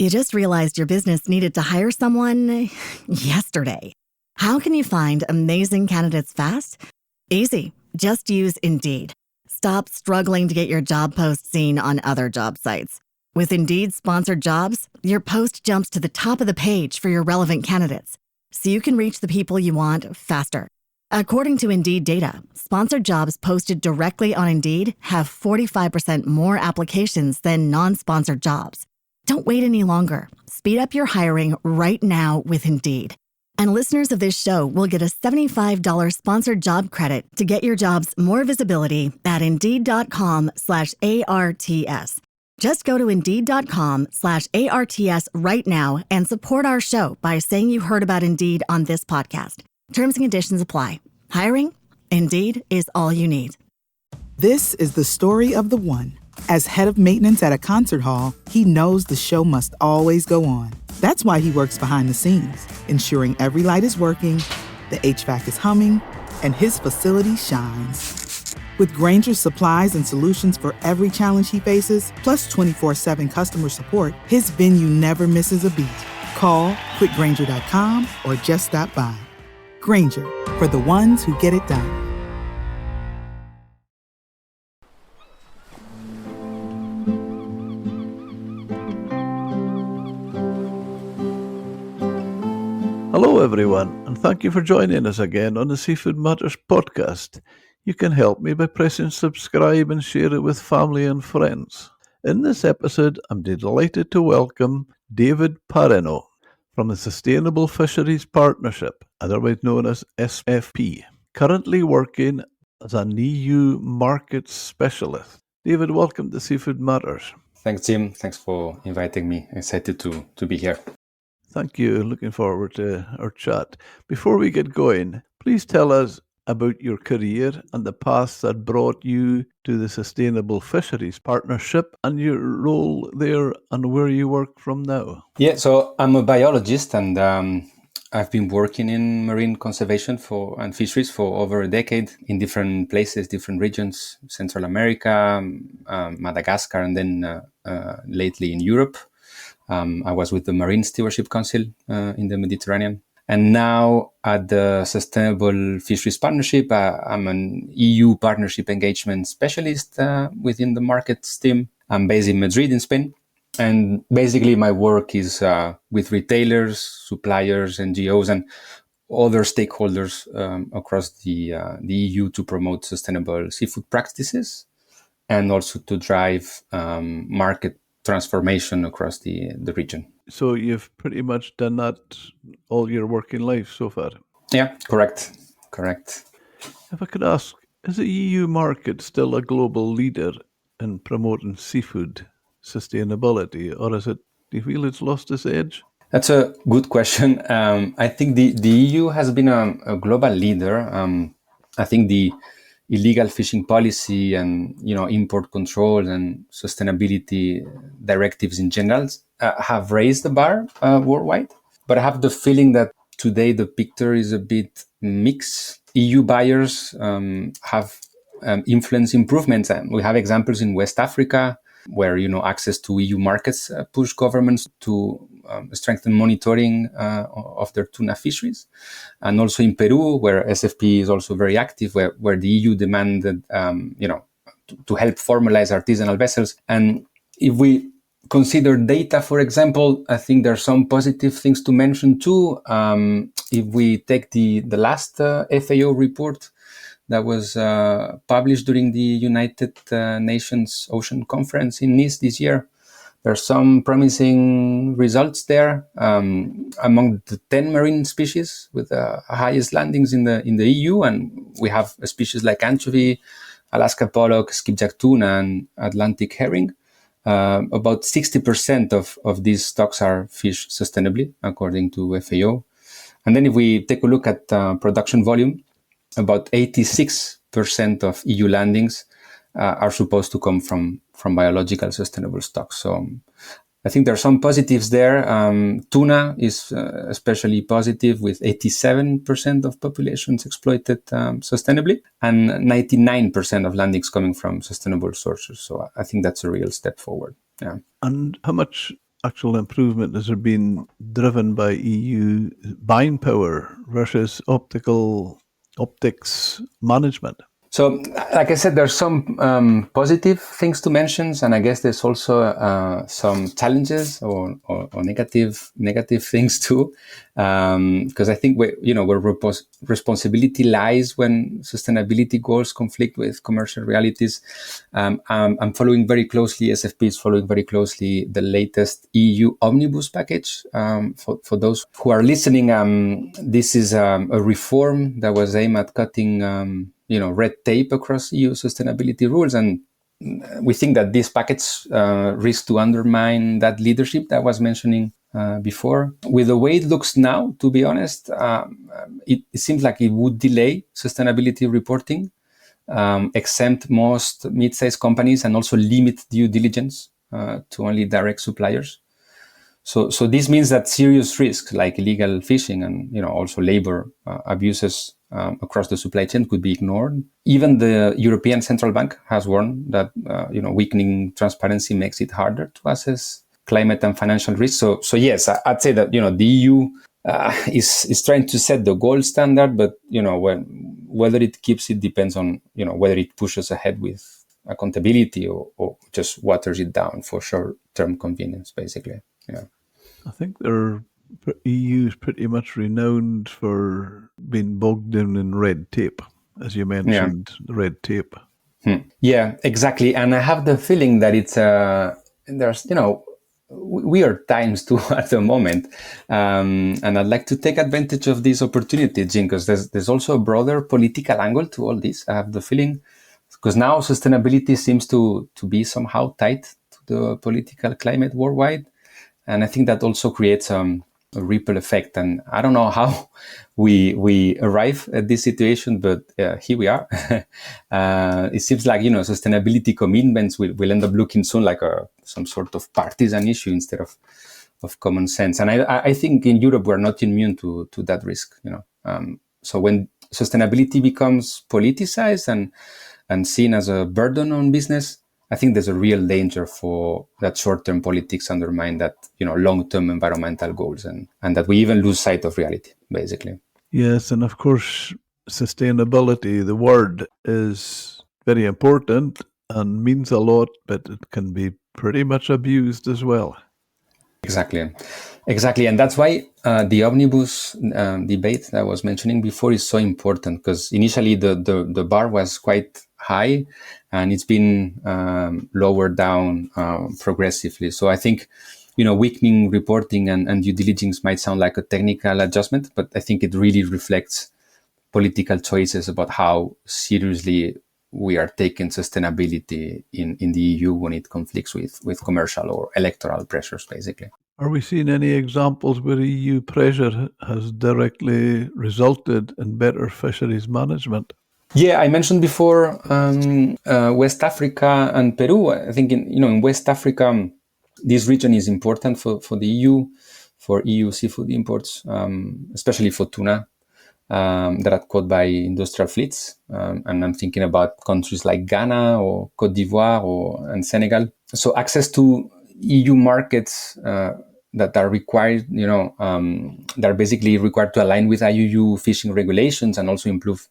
You just realized your business needed to hire someone yesterday. How can you find amazing candidates fast? Easy. Just use Indeed. Stop struggling to get your job post seen on other job sites. With Indeed sponsored jobs, your post jumps to the top of the page for your relevant candidates, so you can reach the people you want faster. According to Indeed data, sponsored jobs posted directly on Indeed have 45% more applications than non-sponsored jobs. Don't wait any longer. Speed up your hiring right now with Indeed. And listeners of this show will get a $75 sponsored job credit to get your jobs more visibility at Indeed.com/ARTS. Just go to Indeed.com/ARTS right now and support our show by saying you heard about Indeed on this podcast. Terms and conditions apply. Hiring? Indeed is all you need. This is the story of the one. As head of maintenance at a concert hall, he knows the show must always go on. That's why he works behind the scenes, ensuring every light is working, the HVAC is humming, and his facility shines. With Grainger's supplies and solutions for every challenge he faces, plus 24/7 customer support, his venue never misses a beat. Call quickgrainger.com or just stop by. Grainger, for the ones who get it done. Hello everyone, and thank you for joining us again on the Seafood Matters podcast. You can help me by pressing subscribe and share it with family and friends. In this episode, I'm delighted to welcome David Parreno from the Sustainable Fisheries Partnership, otherwise known as SFP, currently working as an EU market specialist. David, welcome to Seafood Matters. Thanks, Jim. Thanks for inviting me. Excited to be here. Thank you. Looking forward to our chat. Before we get going, please tell us about your career and the path that brought you to the Sustainable Fisheries Partnership and your role there and where you work from now. Yeah, so I'm a biologist and I've been working in marine conservation and fisheries for over a decade in different places, different regions, Central America, Madagascar, and then lately in Europe. I was with the Marine Stewardship Council in the Mediterranean. And now at the Sustainable Fisheries Partnership, I'm an EU partnership engagement specialist within the markets team. I'm based in Madrid in Spain. And basically my work is with retailers, suppliers, NGOs, and other stakeholders across the EU to promote sustainable seafood practices and also to drive market transformation across the region. So you've pretty much done that all your working life so far? Yeah, correct. If I could ask, is the EU market still a global leader in promoting seafood sustainability, or do you feel it's lost its edge? That's a good question. I think the EU has been a global leader. I think the illegal fishing policy and import control and sustainability directives in general have raised the bar worldwide. But I have the feeling that today the picture is a bit mixed. EU buyers have influenced improvements, and we have examples in West Africa where access to EU markets push governments to strengthen monitoring of their tuna fisheries, and also in Peru, where SFP is also very active, where the EU demanded to help formalize artisanal vessels. And if we consider data, for example, I think there are some positive things to mention too. If we take the last FAO report that was published during the United Nations Ocean Conference in Nice this year, there are some promising results there. Among the 10 marine species with the highest landings in the EU, and we have species like anchovy, Alaska pollock, skipjack tuna, and Atlantic herring. About 60% of these stocks are fished sustainably, according to FAO. And then if we take a look at production volume, about 86% of EU landings are supposed to come from biological sustainable stocks. So I think there are some positives there. Tuna is especially positive, with 87% of populations exploited sustainably and 99% of landings coming from sustainable sources. So I think that's a real step forward. Yeah. And how much actual improvement has been driven by EU buying power versus optics management? So, like I said, there's some positive things to mention, and I guess there's also some challenges or negative things too. Because I think where responsibility lies when sustainability goals conflict with commercial realities. I'm following very closely. SFP is following very closely the latest EU omnibus package. For those who are listening, this is a reform that was aimed at cutting red tape across EU sustainability rules. And we think that this package risks to undermine that leadership that I was mentioning before. With the way it looks now, to be honest, it seems like it would delay sustainability reporting, exempt most mid-sized companies, and also limit due diligence to only direct suppliers. So this means that serious risks like illegal fishing and also labor abuses across the supply chain could be ignored. Even the European Central Bank has warned that weakening transparency makes it harder to assess climate and financial risks. So yes, I'd say that the EU is trying to set the gold standard, but whether it keeps it depends on whether it pushes ahead with accountability or just waters it down for short-term convenience, basically. Yeah. I think the EU is pretty much renowned for being bogged down in red tape, as you mentioned, red tape. Yeah, exactly. And I have the feeling that it's there's weird times too at the moment, and I'd like to take advantage of this opportunity, Jim, because there's also a broader political angle to all this. I have the feeling because now sustainability seems to be somehow tied to the political climate worldwide. And I think that also creates a ripple effect. And I don't know how we arrive at this situation, but here we are. It seems like, sustainability commitments will end up looking soon like some sort of partisan issue instead of common sense. And I think in Europe, we're not immune to that risk. So when sustainability becomes politicized and seen as a burden on business, I think there's a real danger for that short-term politics undermine that, long-term environmental goals and that we even lose sight of reality, basically. Yes, and of course, sustainability, the word is very important and means a lot, but it can be pretty much abused as well. Exactly. And that's why the omnibus debate that I was mentioning before is so important, because initially the bar was quite high and it's been lowered down progressively. So I think, weakening reporting and due diligence might sound like a technical adjustment, but I think it really reflects political choices about how seriously we are taking sustainability in the EU when it conflicts with commercial or electoral pressures, basically. Are we seeing any examples where EU pressure has directly resulted in better fisheries management? Yeah, I mentioned before West Africa and Peru. I think in West Africa, this region is important for the EU, for EU seafood imports, especially for tuna that are caught by industrial fleets. And I'm thinking about countries like Ghana or Cote d'Ivoire and Senegal. So access to EU markets that are required, that are basically required to align with IUU fishing regulations and also improve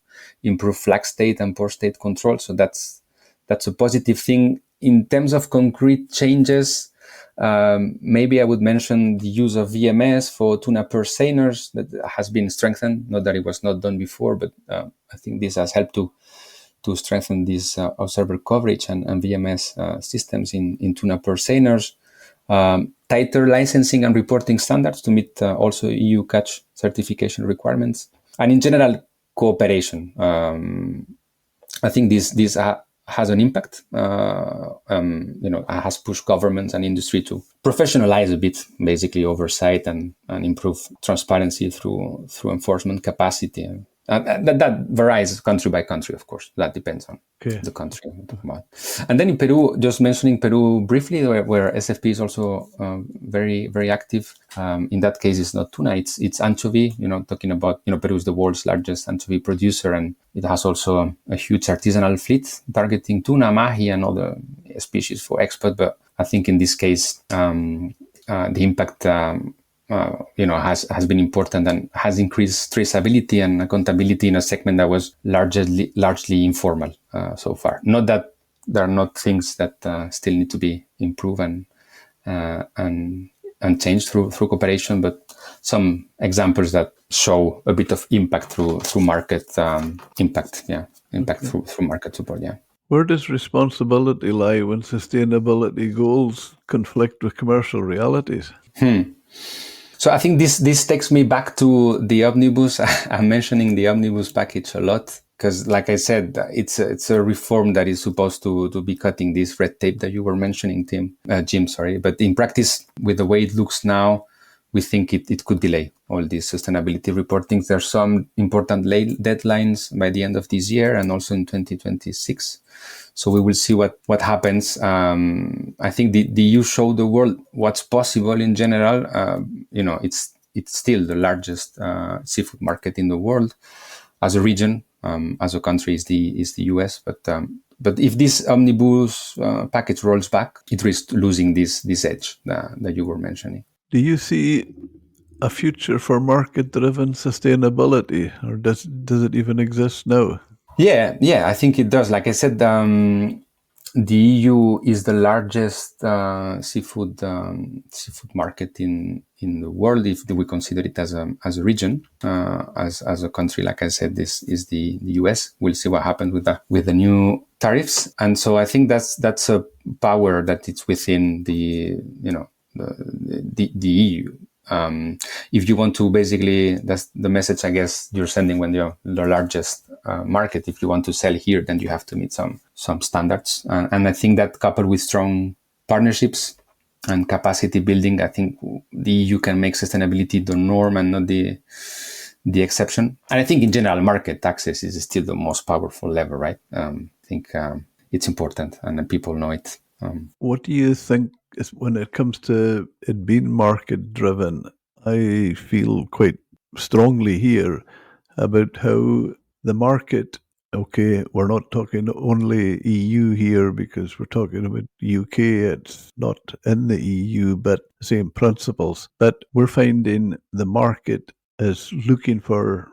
flag state and port state control. So that's a positive thing. In terms of concrete changes, maybe I would mention the use of VMS for tuna purse seiners that has been strengthened. Not that it was not done before, but I think this has helped to strengthen this observer coverage and VMS systems in tuna purse seiners. Tighter licensing and reporting standards to meet also EU catch certification requirements, and in general cooperation. I think this has an impact. Has pushed governments and industry to professionalize a bit, basically oversight and improve transparency through enforcement capacity. That varies country by country, of course. That depends on the country we're talking about. And then in Peru, just mentioning Peru briefly, where SFP is also very, very active. In that case, it's not tuna, it's anchovy. Talking about, Peru is the world's largest anchovy producer, and it has also a huge artisanal fleet targeting tuna, mahi, and other species for export. But I think in this case, the impact has been important and has increased traceability and accountability in a segment that was largely informal so far. Not that there are not things that still need to be improved and changed through cooperation, but some examples that show a bit of impact through market impact. Impact through market support. Yeah. Where does responsibility lie when sustainability goals conflict with commercial realities? So I think this takes me back to the omnibus. I'm mentioning the omnibus package a lot because, like I said, it's a reform that is supposed to be cutting this red tape that you were mentioning, Jim. Sorry, but in practice, with the way it looks now, we think it could delay all these sustainability reporting. There's some important deadlines by the end of this year and also in 2026. So we will see what happens. I think the EU showed the world what's possible in general. It's still the largest seafood market in the world as a region. As a country is the US. But if this omnibus package rolls back, it risks losing this edge that you were mentioning. Do you see a future for market-driven sustainability, or does it even exist now? Yeah, I think it does. Like I said, the EU is the largest seafood market in the world if we consider it as a region. As a country, like I said, this is the US. We'll see what happens with the new tariffs, and so I think that's a power that it's within the EU. If you want to basically, that's the message I guess you're sending when you're the largest market. If you want to sell here, then you have to meet some standards. And I think that coupled with strong partnerships and capacity building, I think the EU can make sustainability the norm and not the exception. And I think in general, market access is still the most powerful lever, right? I think it's important and people know it. What do you think is, when it comes to it being market driven? I feel quite strongly here about how the market, okay, we're not talking only EU here because we're talking about UK, it's not in the EU, but same principles. But we're finding the market is looking for,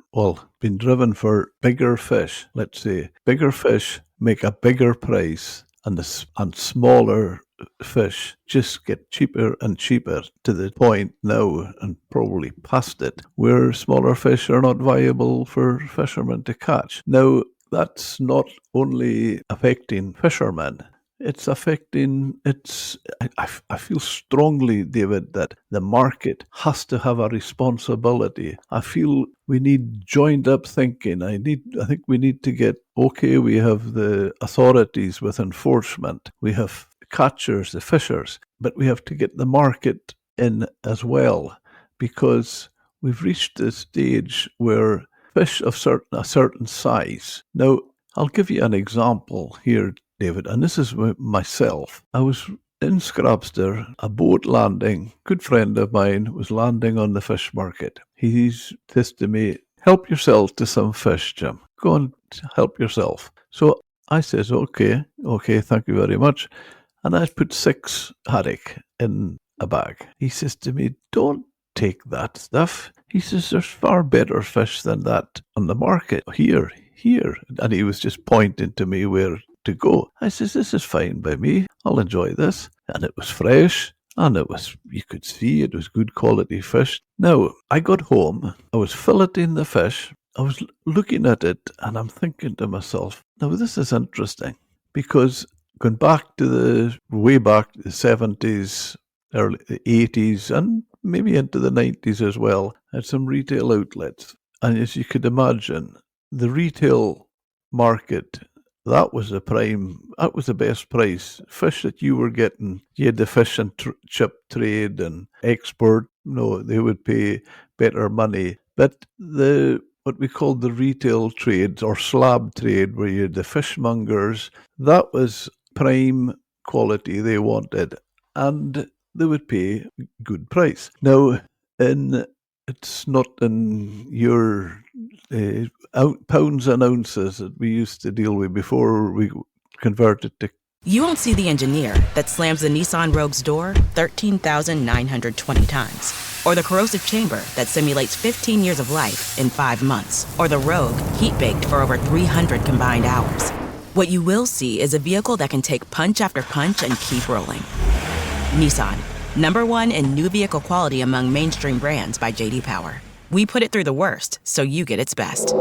been driven for bigger fish, let's say. Bigger fish make a bigger price, and smaller fish just get cheaper and cheaper to the point now, and probably past it, where smaller fish are not viable for fishermen to catch. Now, that's not only affecting fishermen, it's affecting, I feel strongly, David, that the market has to have a responsibility. I feel we need joined up thinking. I think we need to get, okay, we have the authorities with enforcement, we have catchers, the fishers, but we have to get the market in as well, because we've reached a stage where fish of a certain size. Now, I'll give you an example here, David, and this is myself. I was in Scrabster, a boat landing. Good friend of mine was landing on the fish market. He says to me, help yourself to some fish, Jim. Go and help yourself. So I says, okay, thank you very much. And I put 6 haddock in a bag. He says to me, don't take that stuff. He says, there's far better fish than that on the market. Here. And he was just pointing to me where to go. I says, this is fine by me. I'll enjoy this. And it was fresh. And you could see it was good quality fish. Now, I got home. I was filleting the fish. I was looking at it and I'm thinking to myself, now this is interesting, because going back to the 70s, early 80s, and maybe into the 90s as well, I had some retail outlets. And as you could imagine, the retail market, that was the best price. Fish that you were getting, you had the fish and chip trade and export, they would pay better money. But what we called the retail trade or slab trade, where you had the fishmongers, that was prime quality they wanted, and they would pay good price. Now, it's not in your pounds and ounces that we used to deal with before we converted to You won't see the engineer that slams the Nissan Rogue's door 13,920 times. Or the corrosive chamber that simulates 15 years of life in 5 months. Or the Rogue heat-baked for over 300 combined hours. What you will see is a vehicle that can take punch after punch and keep rolling. Nissan, #1 in new vehicle quality among mainstream brands by J.D. Power. We put it through the worst, so you get its best.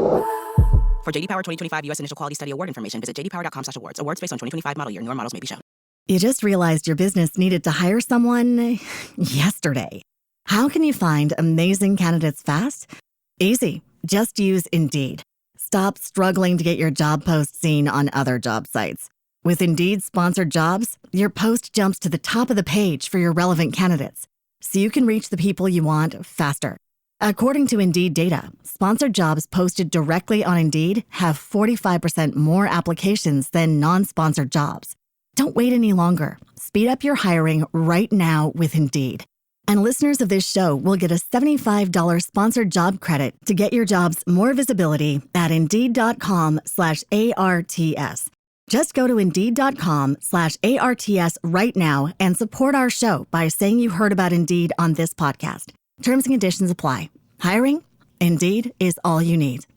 For J.D. Power 2025 U.S. Initial Quality Study Award information, visit jdpower.com/awards. Awards based on 2025 model year. Newer models may be shown. You just realized your business needed to hire someone yesterday. How can you find amazing candidates fast? Easy. Just use Indeed. Stop struggling to get your job post seen on other job sites. With Indeed sponsored jobs, your post jumps to the top of the page for your relevant candidates, so you can reach the people you want faster. According to Indeed data, sponsored jobs posted directly on Indeed have 45% more applications than non-sponsored jobs. Don't wait any longer. Speed up your hiring right now with Indeed. And listeners of this show will get a $75 sponsored job credit to get your jobs more visibility at Indeed.com/ARTS. Just go to Indeed.com/ARTS right now and support our show by saying you heard about Indeed on this podcast. Terms and conditions apply. Hiring? Indeed is all you need.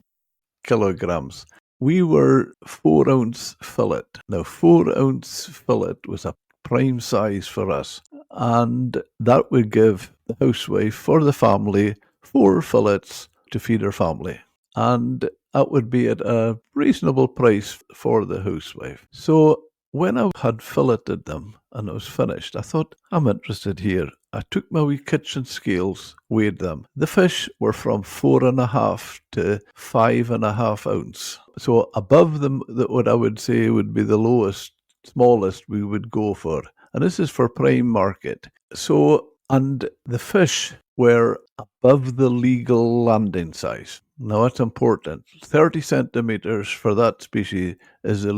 Kilograms. We were 4-ounce fillet. Now, 4-ounce fillet was a prime size for us, and that would give the housewife for the family 4 fillets to feed her family, and that would be at a reasonable price for the housewife. So when I had filleted them and it was finished, I thought, I'm interested here. I took my wee kitchen scales, weighed them. The fish were from 4.5 to 5.5 ounce. So above them, what I would say would be the lowest, smallest we would go for. And this is for prime market. So, and the fish were above the legal landing size. Now that's important. 30 centimeters for that species is a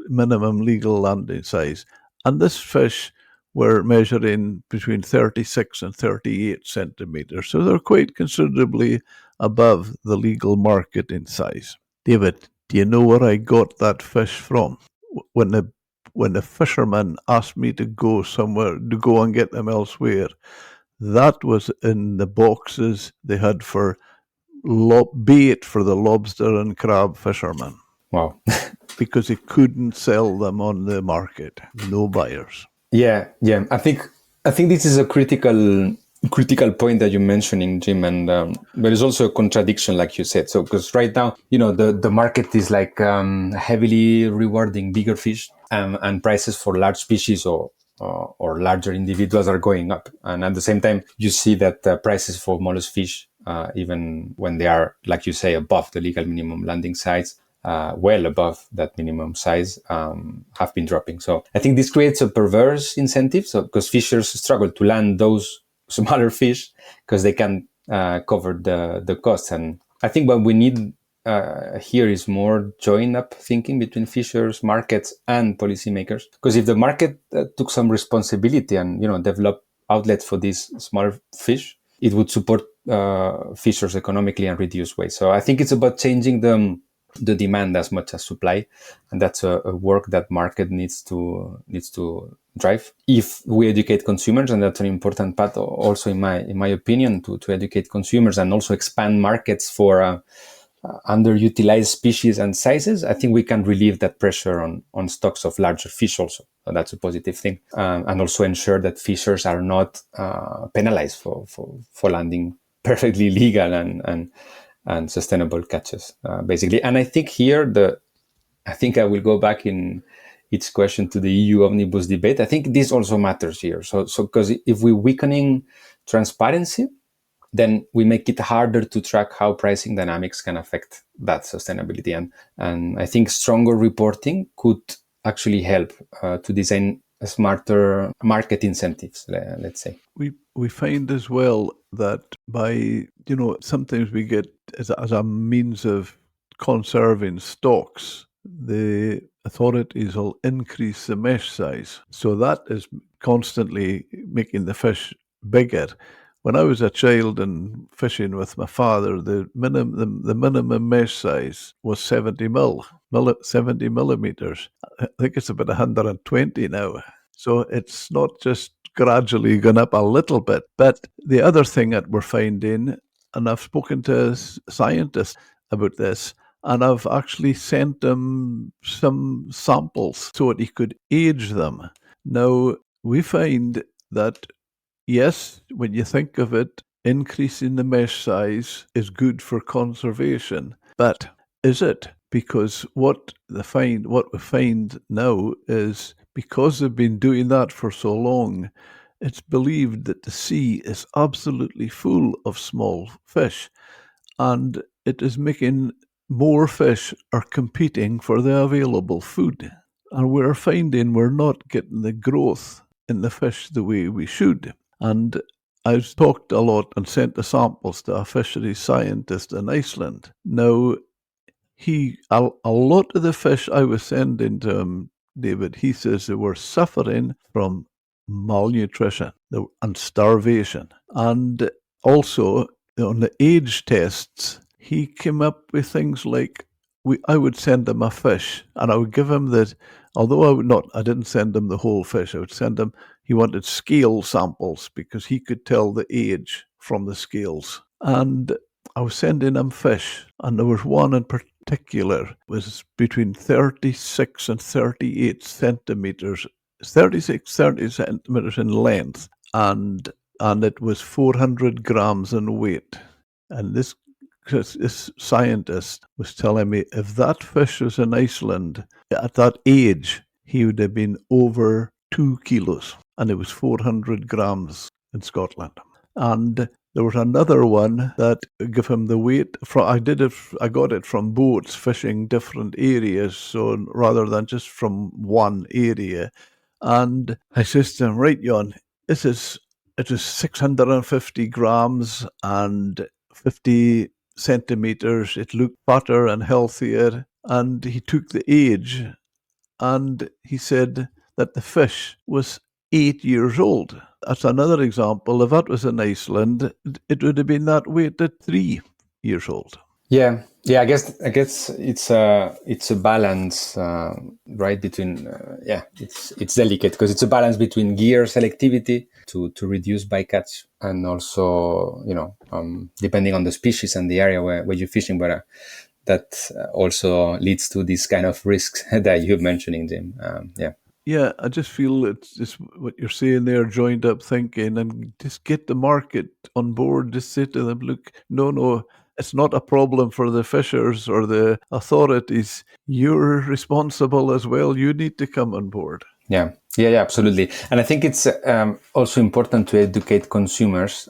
minimum legal landing size. And this fish were measuring between 36 and 38 centimeters. So they're quite considerably above the legal market in size. David, do you know where I got that fish from? When the fisherman asked me to go somewhere, to go and get them elsewhere, that was in the boxes they had for bait for the lobster and crab fishermen. Wow. Because they couldn't sell them on the market. No buyers. Yeah. I think this is a critical point that you're mentioning, Jim, and there is also a contradiction, like you said. So, because right now, the market is like heavily rewarding bigger fish, and prices for large species or larger individuals are going up, and at the same time, you see that prices for mollusk fish, even when they are, like you say, above the legal minimum landing size, well above that minimum size, have been dropping. So I think this creates a perverse incentive. So because fishers struggle to land those smaller fish because they can cover the costs. And I think what we need here is more joined up thinking between fishers, markets, and policymakers. Because if the market took some responsibility and develop outlets for these smaller fish, it would support fishers economically and reduce waste. So I think it's about changing the demand as much as supply, and that's a work that market needs to drive. If we educate consumers, and that's an important part also in my opinion, to educate consumers and also expand markets for underutilized species and sizes, I think we can relieve that pressure on stocks of larger fish also. So that's a positive thing, and also ensure that fishers are not penalized for landing perfectly legal and sustainable catches, basically. And I think here, I think I will go back in its question to the EU omnibus debate. I think this also matters here. So because if we're weakening transparency, then we make it harder to track how pricing dynamics can affect that sustainability. And I think stronger reporting could actually help to design smarter market incentives, let's say. We find as well that by, sometimes we get as a means of conserving stocks, the authorities will increase the mesh size. So that is constantly making the fish bigger, when I was a child and fishing with my father, the minimum mesh size was 70 millimeters. I think it's about 120 now. So it's not just gradually gone up a little bit. But the other thing that we're finding, and I've spoken to scientists about this, and I've actually sent him some samples so that he could age them. Now, we find that, yes, when you think of it, increasing the mesh size is good for conservation. But is it? Because what we find now is, because they've been doing that for so long, it's believed that the sea is absolutely full of small fish, and it is making more fish are competing for the available food. And we're finding we're not getting the growth in the fish the way we should. And I've talked a lot and sent the samples to a fisheries scientist in Iceland. Now, a lot of the fish I was sending to him, David, he says they were suffering from malnutrition and starvation. And also, on the age tests, he came up with things like, I would send him a fish, and I would give him although I didn't send him the whole fish. I would send him, he wanted scale samples because he could tell the age from the scales. And I was sending him fish, and there was one in particular, was between 36 and 38 centimeters, 30 centimeters in length, and it was 400 grams in weight. And this scientist was telling me if that fish was in Iceland at that age, he would have been over 2 kilos, and it was 400 grams in Scotland. And there was another one that gave him the weight. I got it from boats fishing different areas, so rather than just from one area. And I says to him, right, Jon, it is 650 grams and 50 centimeters. It looked fatter and healthier. And he took the age, and he said that the fish was 8 years old. That's another example. If that was in Iceland, it would have been that weight at 3 years old. Yeah. I guess it's a balance, right? Between it's delicate because it's a balance between gear selectivity to reduce bycatch, and also depending on the species and the area where you're fishing, but that also leads to these kind of risks that you're mentioning, Jim. Yeah, I just feel it's just what you're saying there, joined up thinking, and just get the market on board. Just say to them, look, no, it's not a problem for the fishers or the authorities. You're responsible as well. You need to come on board. Yeah, absolutely. And I think it's also important to educate consumers.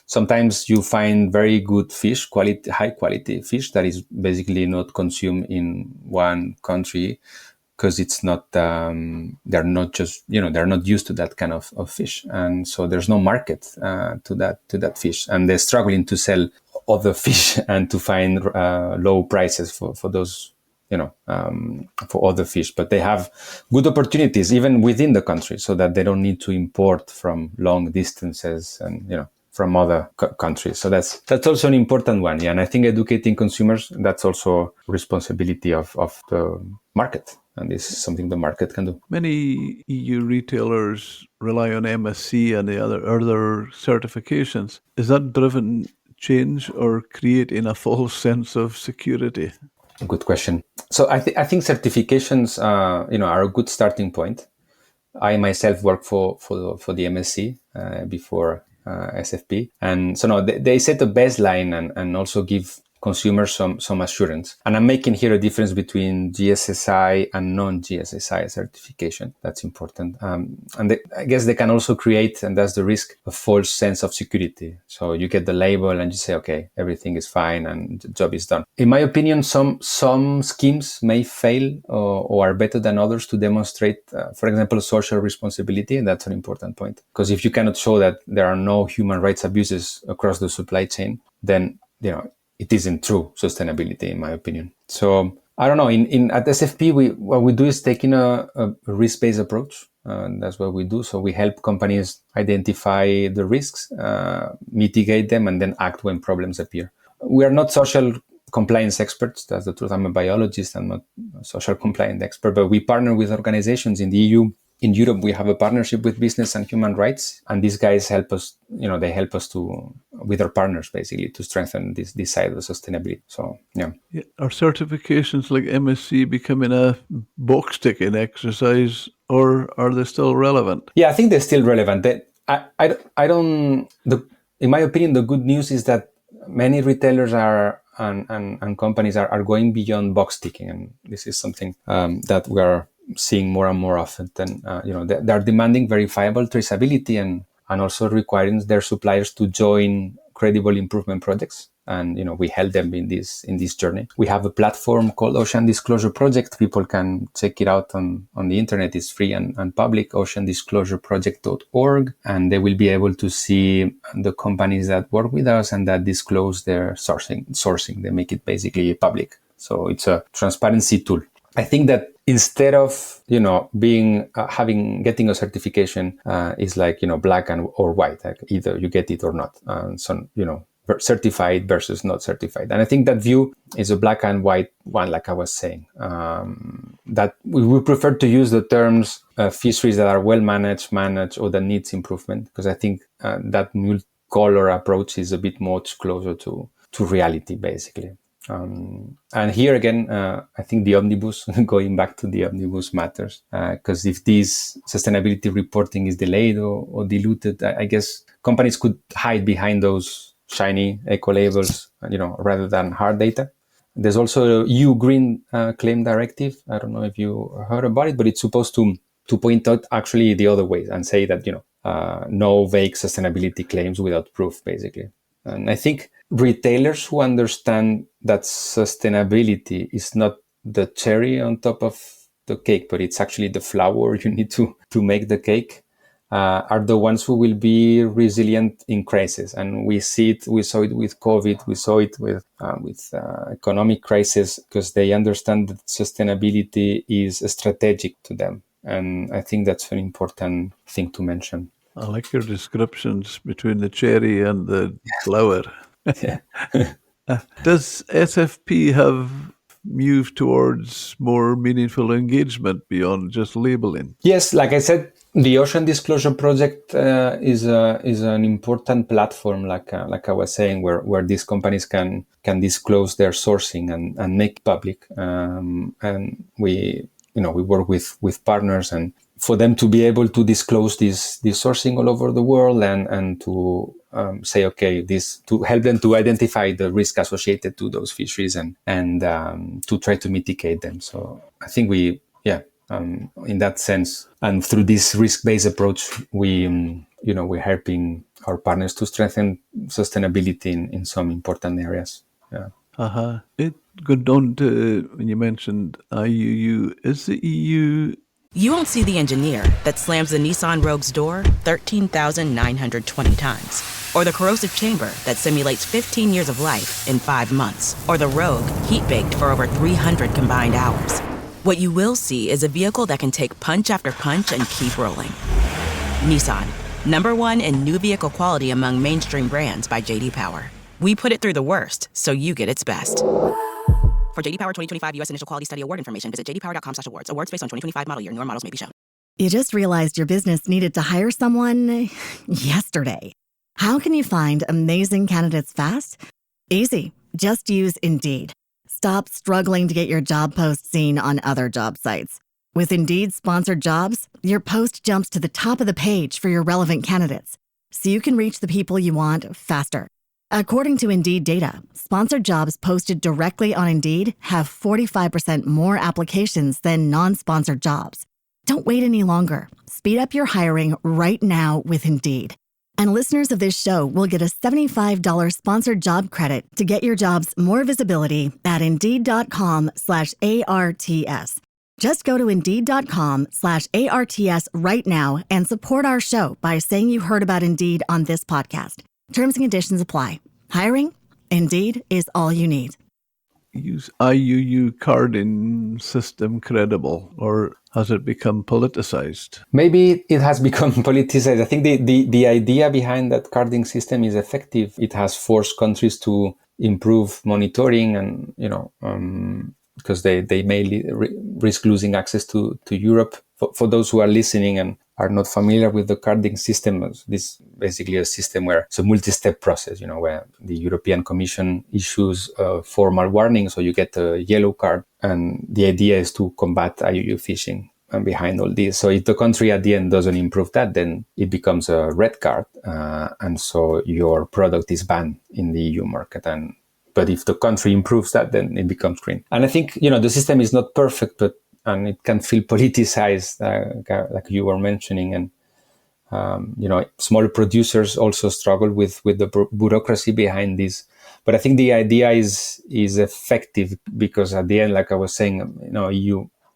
Sometimes you find very good fish, high quality fish that is basically not consumed in one country, because it's not, they're not used to that kind of fish. And so there's no market to that fish. And they're struggling to sell other fish and to find low prices for those, for other fish. But they have good opportunities even within the country, so that they don't need to import from long distances and, from other countries. So that's also an important one. Yeah. And I think educating consumers, that's also responsibility of the market. And this is something the market can do. Many EU retailers rely on MSC and the other certifications. Is that driven change or creating a false sense of security? Good question. So I think certifications, are a good starting point. I myself work for the MSC before SFP, and so no, they set a baseline and also give consumers some assurance. And I'm making here a difference between GSSI and non-GSSI certification. That's important. And I guess they can also create, and that's the risk, a false sense of security. So you get the label and you say, okay, everything is fine and the job is done. In my opinion, some schemes may fail or are better than others to demonstrate, for example, social responsibility. And that's an important point. Because if you cannot show that there are no human rights abuses across the supply chain, then, it isn't true sustainability, in my opinion. So I don't know. At SFP, what we do is taking a risk-based approach. That's what we do. So we help companies identify the risks, mitigate them, and then act when problems appear. We are not social compliance experts. That's the truth. I'm a biologist. I'm not a social compliance expert, but we partner with organizations in the EU. In Europe, we have a partnership with business and human rights, and these guys help us. They help us with our partners, basically, to strengthen this side of sustainability. So, yeah. Are certifications like MSc becoming a box ticking exercise, or are they still relevant? Yeah, I think they're still relevant. In my opinion, the good news is that many retailers and companies are going beyond box ticking, and this is something that we are seeing more and more often. They are demanding verifiable traceability and also requiring their suppliers to join credible improvement projects. And we help them in this journey. We have a platform called Ocean Disclosure Project. People can check it out on the internet. It's free and public, oceandisclosureproject.org, and they will be able to see the companies that work with us and that disclose their sourcing. They make it basically public. So it's a transparency tool. I think that instead of getting a certification is like black or white, like either you get it or not. Certified versus not certified, and I think that view is a black and white one, like I was saying. That we prefer to use the terms fisheries that are well managed, or that needs improvement, because I think that multicolor approach is a bit much closer to reality, basically. And here again, I think the omnibus, going back to the omnibus matters, because if this sustainability reporting is delayed or diluted, I guess companies could hide behind those shiny eco labels, rather than hard data. There's also a EU Green Claim Directive. I don't know if you heard about it, but it's supposed to point out actually the other way and say that, no vague sustainability claims without proof, basically. And I think retailers who understand that sustainability is not the cherry on top of the cake, but it's actually the flour you need to make the cake, are the ones who will be resilient in crisis. And we saw it with COVID, we saw it with economic crisis, because they understand that sustainability is strategic to them. And I think that's an important thing to mention. I like your descriptions between the cherry and the flour. Yeah. Does SFP have moved towards more meaningful engagement beyond just labeling? Yes, like I said, the Ocean Disclosure Project is an important platform, like I was saying, where these companies can disclose their sourcing and make public. And we work with partners, and for them to be able to disclose this sourcing all over the world and to say, okay, to help them to identify the risk associated to those fisheries and to try to mitigate them. So I think in that sense, and through this risk-based approach, we're helping our partners to strengthen sustainability in some important areas. Yeah. It got on to, when you mentioned IUU, is the EU... You won't see the engineer that slams the Nissan Rogue's door 13,920 times. Or the corrosive chamber that simulates 15 years of life in 5 months. Or the Rogue heat-baked for over 300 combined hours. What you will see is a vehicle that can take punch after punch and keep rolling. Nissan, #1 in new vehicle quality among mainstream brands by J.D. Power. We put it through the worst, so you get its best. For J.D. Power 2025 U.S. Initial Quality Study Award information, visit jdpower.com/awards. Awards based on 2025 model year. Newer models may be shown. You just realized your business needed to hire someone yesterday. How can you find amazing candidates fast? Easy. Just use Indeed. Stop struggling to get your job post seen on other job sites. With Indeed sponsored jobs, your post jumps to the top of the page for your relevant candidates, so you can reach the people you want faster. According to Indeed data, sponsored jobs posted directly on Indeed have 45% more applications than non-sponsored jobs. Don't wait any longer. Speed up your hiring right now with Indeed. And listeners of this show will get a $75 sponsored job credit to get your jobs more visibility at Indeed.com/ARTS. Just go to Indeed.com/ARTS right now and support our show by saying you heard about Indeed on this podcast. Terms and conditions apply. Hiring? Indeed is all you need. use IUU carding system credible, or has it become politicized? Maybe it has become politicized. I think the idea behind that carding system is effective. It has forced countries to improve monitoring and, because they may risk losing access to Europe. For those who are listening and are not familiar with the carding system, this is basically a system where it's a multi-step process, where the European Commission issues a formal warning, so you get a yellow card, and the idea is to combat IUU fishing. And behind all this, so if the country at the end doesn't improve that, then it becomes a red card, and so your product is banned in the EU market. But if the country improves that, then it becomes green. And I think the system is not perfect, and it can feel politicized, like you were mentioning, and small producers also struggle with the bureaucracy behind this. But I think the idea is effective because at the end, like I was saying,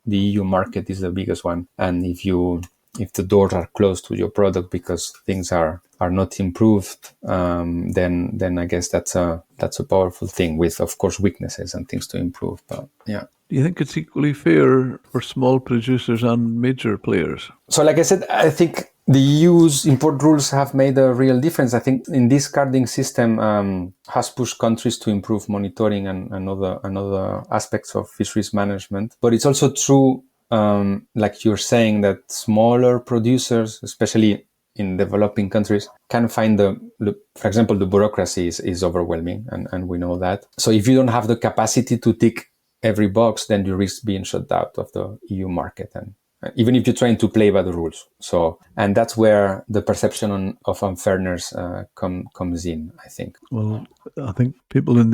the EU market is the biggest one, and if the doors are closed to your product because things are not improved, then I guess that's a powerful thing with, of course, weaknesses and things to improve. But yeah. Do you think it's equally fair for small producers and major players? So, like I said, I think the EU's import rules have made a real difference. I think in this carding system has pushed countries to improve monitoring and other aspects of fisheries management. But it's also true, like you're saying, that smaller producers, especially in developing countries, can find for example, the bureaucracy is overwhelming, and we know that. So if you don't have the capacity to tick every box, then you risk being shut out of the EU market, and even if you're trying to play by the rules. So, and that's where the perception of unfairness comes in, I think. Well, I think people in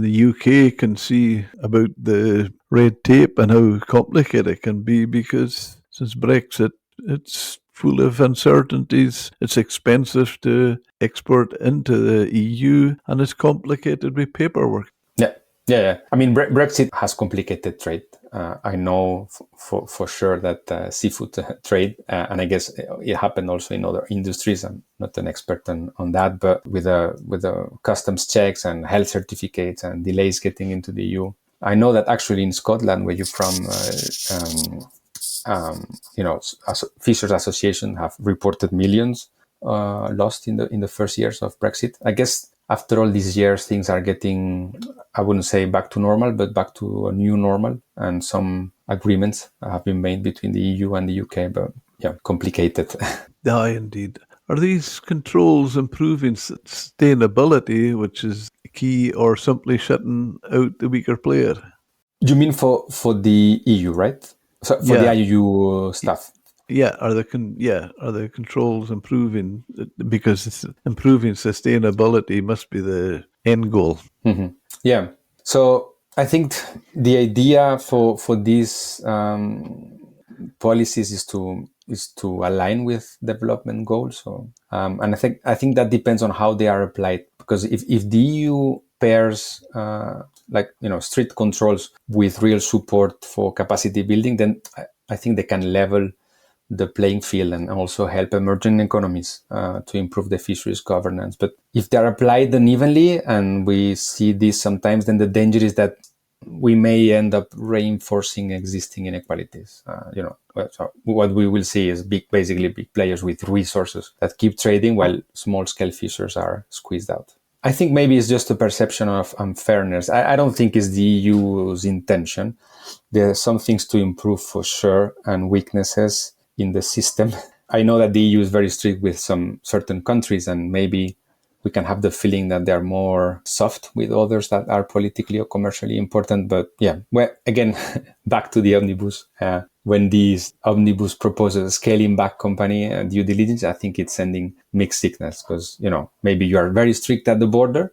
the UK can see about the red tape and how complicated it can be, because since Brexit, it's full of uncertainties. It's expensive to export into the EU, and it's complicated with paperwork. Yeah. I mean, Brexit has complicated trade. I know for sure that seafood trade, and I guess it happened also in other industries. I'm not an expert on that, but with the customs checks and health certificates and delays getting into the EU. I know that actually in Scotland, where you're from, Fishers Association have reported millions lost in the first years of Brexit. I guess after all these years, things are getting, I wouldn't say back to normal, but back to a new normal. And some agreements have been made between the EU and the UK, but yeah, complicated. Yeah, indeed. Are these controls improving sustainability, which is key, or simply shutting out the weaker player? You mean for the EU, right? So for the IUU stuff? Yeah, are the controls improving? Because it's improving sustainability must be the end goal. Mm-hmm. Yeah. So I think the idea for these policies is to align with development goals. So and I think that depends on how they are applied. Because if the EU pairs strict controls with real support for capacity building, then I think they can level the playing field and also help emerging economies to improve the fisheries governance. But if they're applied unevenly, and we see this sometimes, then the danger is that we may end up reinforcing existing inequalities. So what we will see is basically big players with resources that keep trading while small-scale fishers are squeezed out. I think maybe it's just a perception of unfairness. I don't think it's the EU's intention. There are some things to improve for sure, and weaknesses in the system. I know that the EU is very strict with some certain countries, and maybe we can have the feeling that they're more soft with others that are politically or commercially important. But yeah, well, again, back to the omnibus. When these omnibus proposes scaling back company due diligence, I think it's sending mixed signals, because maybe you are very strict at the border,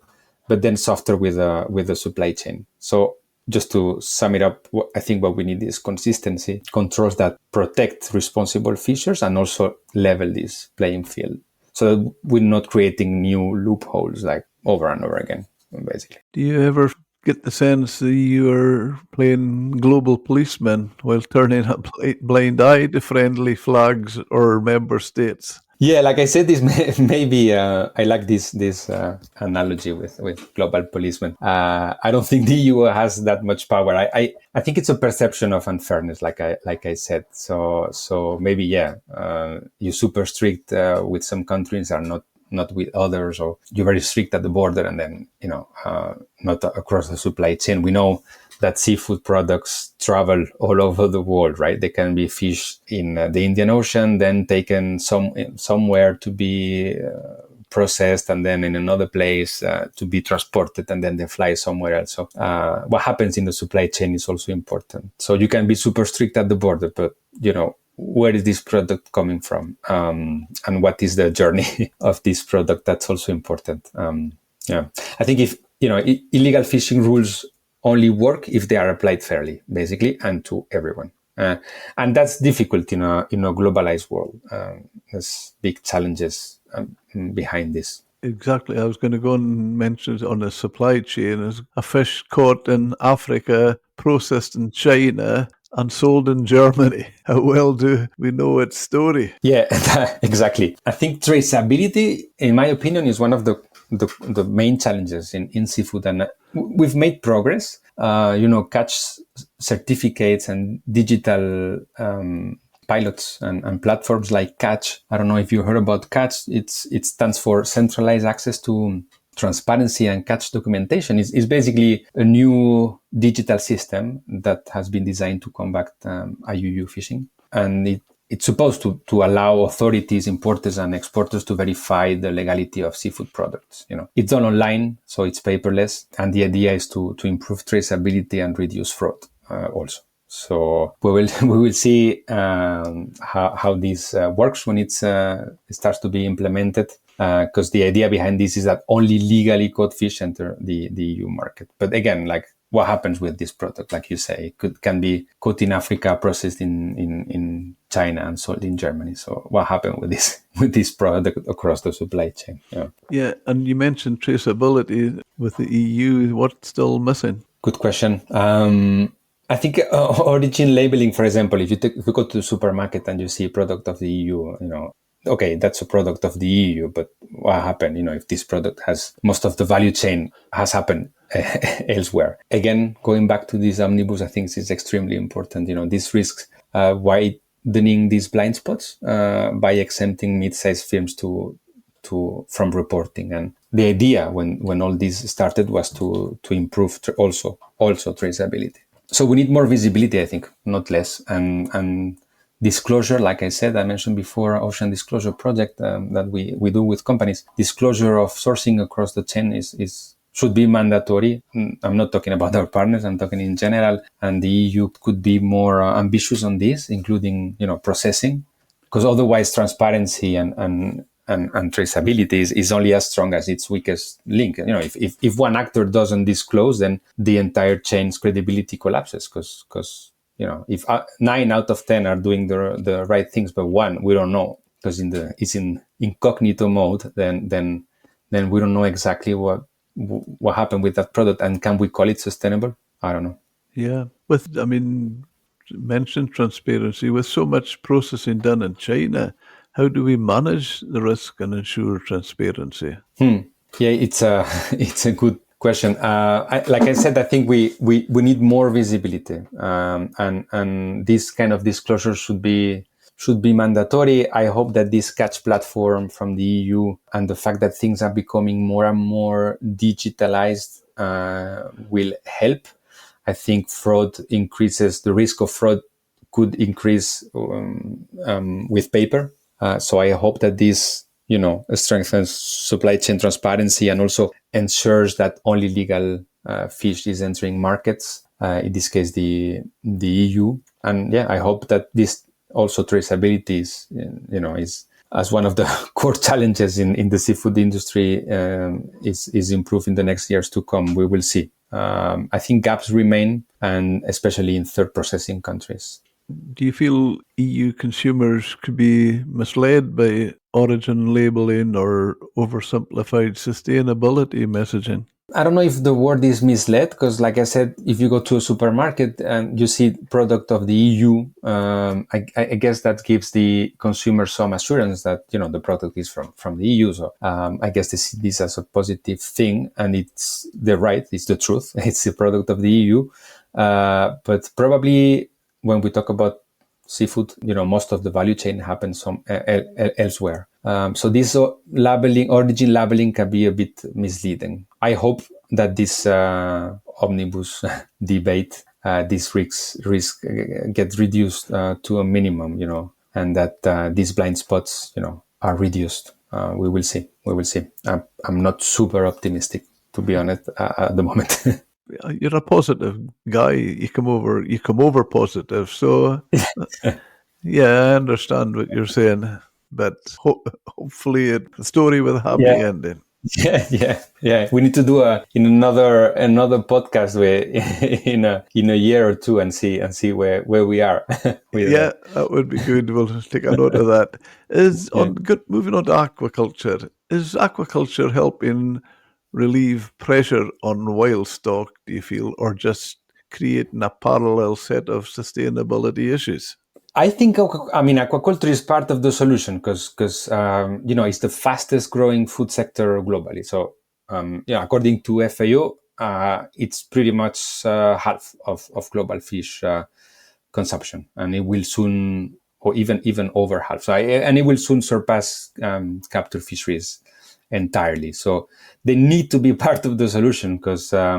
but then softer with the supply chain. So just to sum it up, I think what we need is consistency, controls that protect responsible fishers and also level this playing field, so that we're not creating new loopholes like over and over again, basically. Do you ever get the sense that you're playing global policeman while turning a blind eye to friendly flags or member states? Yeah, like I said, this maybe I like this analogy with global policemen. I don't think the EU has that much power. I think it's a perception of unfairness, like I said. So maybe you're super strict with some countries, are not with others, or you're very strict at the border, and then not across the supply chain. We know that seafood products travel all over the world, right? They can be fished in the Indian Ocean, then taken somewhere to be processed, and then in another place to be transported, and then they fly somewhere else. So what happens in the supply chain is also important. So you can be super strict at the border, but where is this product coming from, and what is the journey of this product? That's also important. I think if illegal fishing rules only work if they are applied fairly, basically, and to everyone. And that's difficult in a globalized world. There's big challenges behind this. Exactly. I was going to go and mention it on the supply chain as a fish caught in Africa, processed in China, and sold in Germany. How well do we know its story? Yeah, exactly. I think traceability, in my opinion, is one of the main challenges in seafood, and we've made progress. Catch certificates and digital pilots and platforms like Catch. I don't know if you heard about Catch. It stands for Centralized Access to Transparency and Catch Documentation. Is basically a new digital system that has been designed to combat IUU fishing, and it's supposed to allow authorities, importers, and exporters to verify the legality of seafood products. It's done online, so it's paperless, and the idea is to improve traceability and reduce fraud also. So we will see how this works when it starts to be implemented. Because the idea behind this is that only legally caught fish enter the EU market. But again, like, what happens with this product? Like you say, can be caught in Africa, processed in China, and sold in Germany. So what happened with this product across the supply chain? Yeah, and you mentioned traceability with the EU. What's still missing? Good question. I think origin labeling, for example, if you go to the supermarket and you see a product of the EU, okay, that's a product of the EU, but what happened, if this product has most of the value chain has happened elsewhere? Again, going back to this omnibus, I think it's extremely important. This risks widening these blind spots by exempting mid-sized firms from reporting. And the idea when all this started was to improve also traceability. So we need more visibility, I think, not less, and disclosure. Like I said, I mentioned before, Ocean Disclosure Project that we do with companies. Disclosure of sourcing across the chain should be mandatory. I'm not talking about our partners, I'm talking in general, and the EU could be more ambitious on this, including processing, because otherwise transparency and traceability is only as strong as its weakest link. If one actor doesn't disclose, then the entire chain's credibility collapses, because if 9 out of 10 are doing the right things, but one we don't know because it's in incognito mode, then we don't know exactly what happened with that product, and can we call it sustainable? I don't know. Yeah, mentioned transparency with so much processing done in China. How do we manage the risk and ensure transparency? Yeah, it's a good question. Like I said, I think we need more visibility, and this kind of disclosure should be mandatory. I hope that this Catch platform from the EU and the fact that things are becoming more and more digitalized will help. I think fraud increases. The risk of fraud could increase with paper. So I hope that this, strengthens supply chain transparency and also ensures that only legal fish is entering markets. In this case, the EU. And I hope that this also traceability is as one of the core challenges in the seafood industry is improved in the next years to come. We will see. I think gaps remain, and especially in third processing countries. Do you feel EU consumers could be misled by origin labeling or oversimplified sustainability messaging? I don't know if the word is misled, because like I said, if you go to a supermarket and you see product of the EU, I guess that gives the consumer some assurance that, the product is from the EU. So I guess they see this as a positive thing, and it's the truth. It's the product of the EU. But probably when we talk about seafood, most of the value chain happens elsewhere. So this origin labeling can be a bit misleading. I hope that this omnibus debate, this risk get reduced to a minimum, and that these blind spots, are reduced. We will see. I'm not super optimistic, to be honest, at the moment. You're a positive guy. You come over positive. So yeah, I understand what you're saying, but hopefully the story with a happy ending. Yeah. We need to do another podcast in a year or two and see where we are. That would be good. We'll take a note of that. Moving on to aquaculture. Is aquaculture helping relieve pressure on wild stock, do you feel, or just creating a parallel set of sustainability issues? I think, aquaculture is part of the solution because it's the fastest growing food sector globally. So, according to FAO, it's pretty much half of global fish consumption, and it will soon, or even over half. So, and it will soon surpass captive fisheries entirely. So, they need to be part of the solution because they're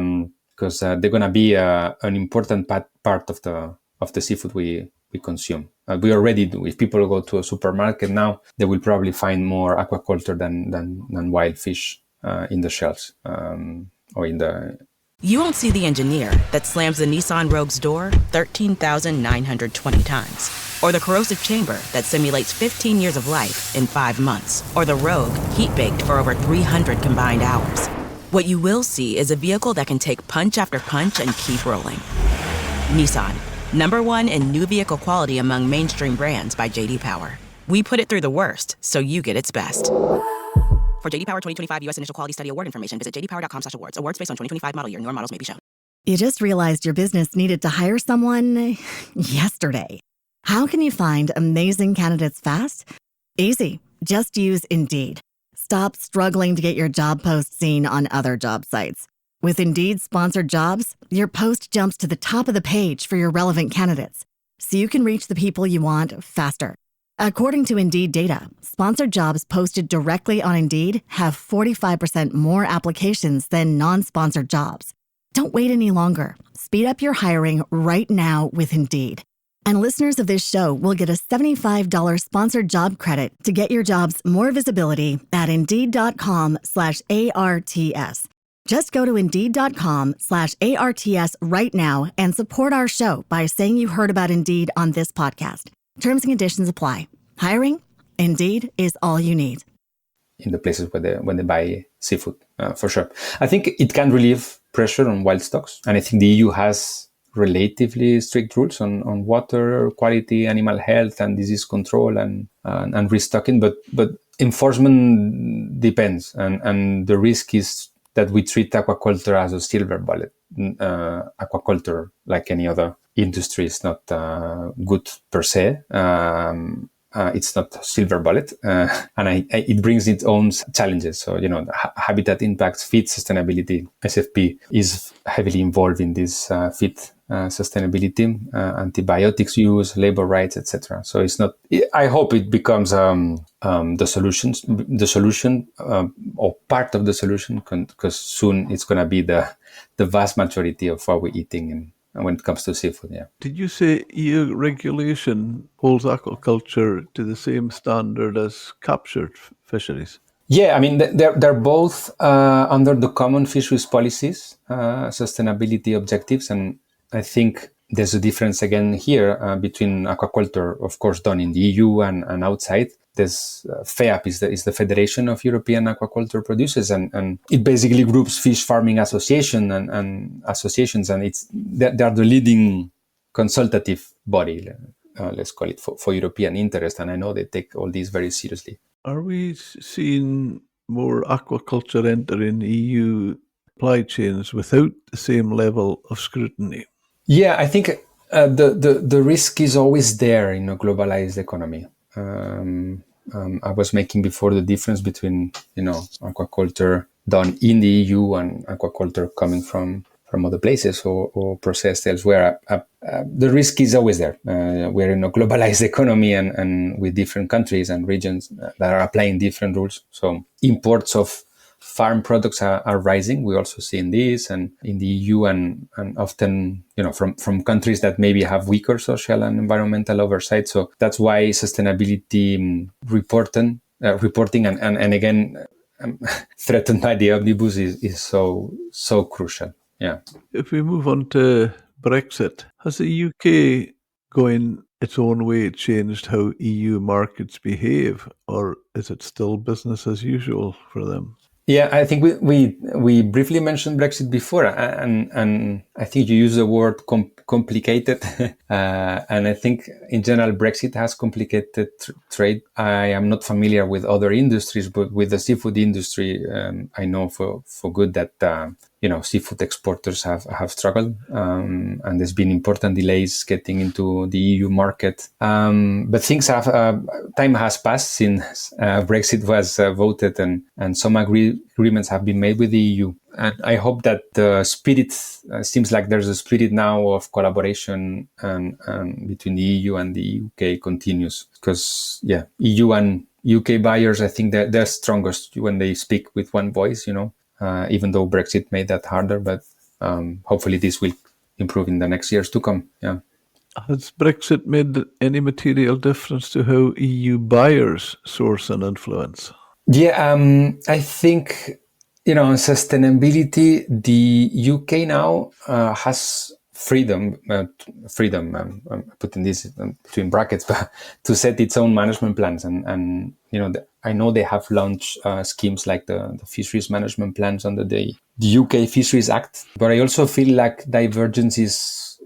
going to be an important part of the seafood we consume. We already do. If people go to a supermarket now, they will probably find more aquaculture than wild fish in the shelves or in the... You won't see the engineer that slams the Nissan Rogue's door 13,920 times, or the corrosive chamber that simulates 15 years of life in 5 months, or the Rogue heat-baked for over 300 combined hours. What you will see is a vehicle that can take punch after punch and keep rolling. Nissan, #1 in new vehicle quality among mainstream brands by J.D. Power. We put it through the worst, so you get its best. For J.D. Power 2025 U.S. Initial Quality Study Award information, visit jdpower.com/awards. Awards based on 2025 model year. Newer models may be shown. You just realized your business needed to hire someone yesterday. How can you find amazing candidates fast? Easy. Just use Indeed. Stop struggling to get your job post seen on other job sites. With Indeed sponsored jobs, your post jumps to the top of the page for your relevant candidates, so you can reach the people you want faster. According to Indeed data, sponsored jobs posted directly on Indeed have 45% more applications than non-sponsored jobs. Don't wait any longer. Speed up your hiring right now with Indeed. And listeners of this show will get a $75 sponsored job credit to get your jobs more visibility at Indeed.com/ARTS. Just go to Indeed.com/ARTS right now and support our show by saying you heard about Indeed on this podcast. Terms and conditions apply. Hiring? Indeed is all you need. In the places when they buy seafood, for sure. I think it can relieve pressure on wild stocks. And I think the EU has relatively strict rules on water quality, animal health, and disease control and restocking. But enforcement depends. And the risk is that we treat aquaculture as a silver bullet. Aquaculture, like any other industry, is not good per se. It's not silver bullet, and it brings its own challenges. So, habitat impacts, feed sustainability. SFP is heavily involved in this feed sustainability, antibiotics use, labor rights, etc. So it's not. I hope it becomes the solution, or part of the solution, because soon it's going to be the vast majority of what we're eating and when it comes to seafood. Yeah. Did you say EU regulation holds aquaculture to the same standard as captured fisheries? Yeah, I mean, they're both under the common fisheries policies, sustainability objectives, and I think there's a difference again here between aquaculture, of course, done in the EU and outside. There's FEAP is the Federation of European Aquaculture Producers, and it basically groups fish farming association and associations, and they're the leading consultative body, let's call it, for European interest, and I know they take all these very seriously. Are we seeing more aquaculture entering EU supply chains without the same level of scrutiny? Yeah, I think the risk is always there in a globalized economy. I was making before the difference between aquaculture done in the EU and aquaculture coming from other places or processed elsewhere. The risk is always there. We're in a globalized economy and with different countries and regions that are applying different rules. So imports of farm products are rising. We also see in this and in the EU and often, from countries that maybe have weaker social and environmental oversight. So that's why sustainability reporting and again, threatened by the omnibus is so crucial. Yeah. If we move on to Brexit, has the UK going its own way changed how EU markets behave, or is it still business as usual for them? Yeah, I think we briefly mentioned Brexit before, and I think you use the word complicated, and I think in general Brexit has complicated trade. I am not familiar with other industries, but with the seafood industry, I know for good that seafood exporters have struggled, and there's been important delays getting into the EU market. But things have time has passed since Brexit was voted, and some agreements have been made with the EU. And I hope that the spirit seems like there's a spirit now of collaboration and between the EU and the UK continues, because EU and UK buyers, I think that they're strongest when they speak with one voice, even though Brexit made that harder, but hopefully this will improve in the next years to come. Yeah. Has Brexit made any material difference to how EU buyers source and influence? Yeah, I think, on sustainability, the UK now has freedom, putting this between brackets, but to set its own management plans. And I know they have launched schemes like the fisheries management plans under the UK Fisheries Act. But I also feel like divergence is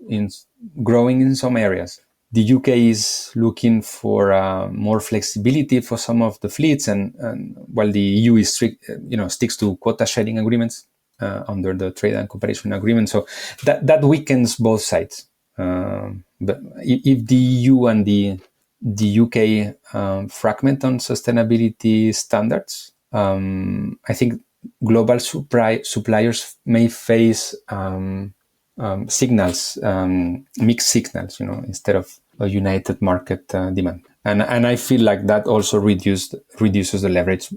growing in some areas. The UK is looking for more flexibility for some of the fleets, and while the EU is sticks to quota sharing agreements under the trade and cooperation agreement. So that weakens both sides. But if the EU and the UK fragment on sustainability standards, I think global suppliers may face signals, mixed signals, instead of a united market demand. And I feel like that also reduces the leverage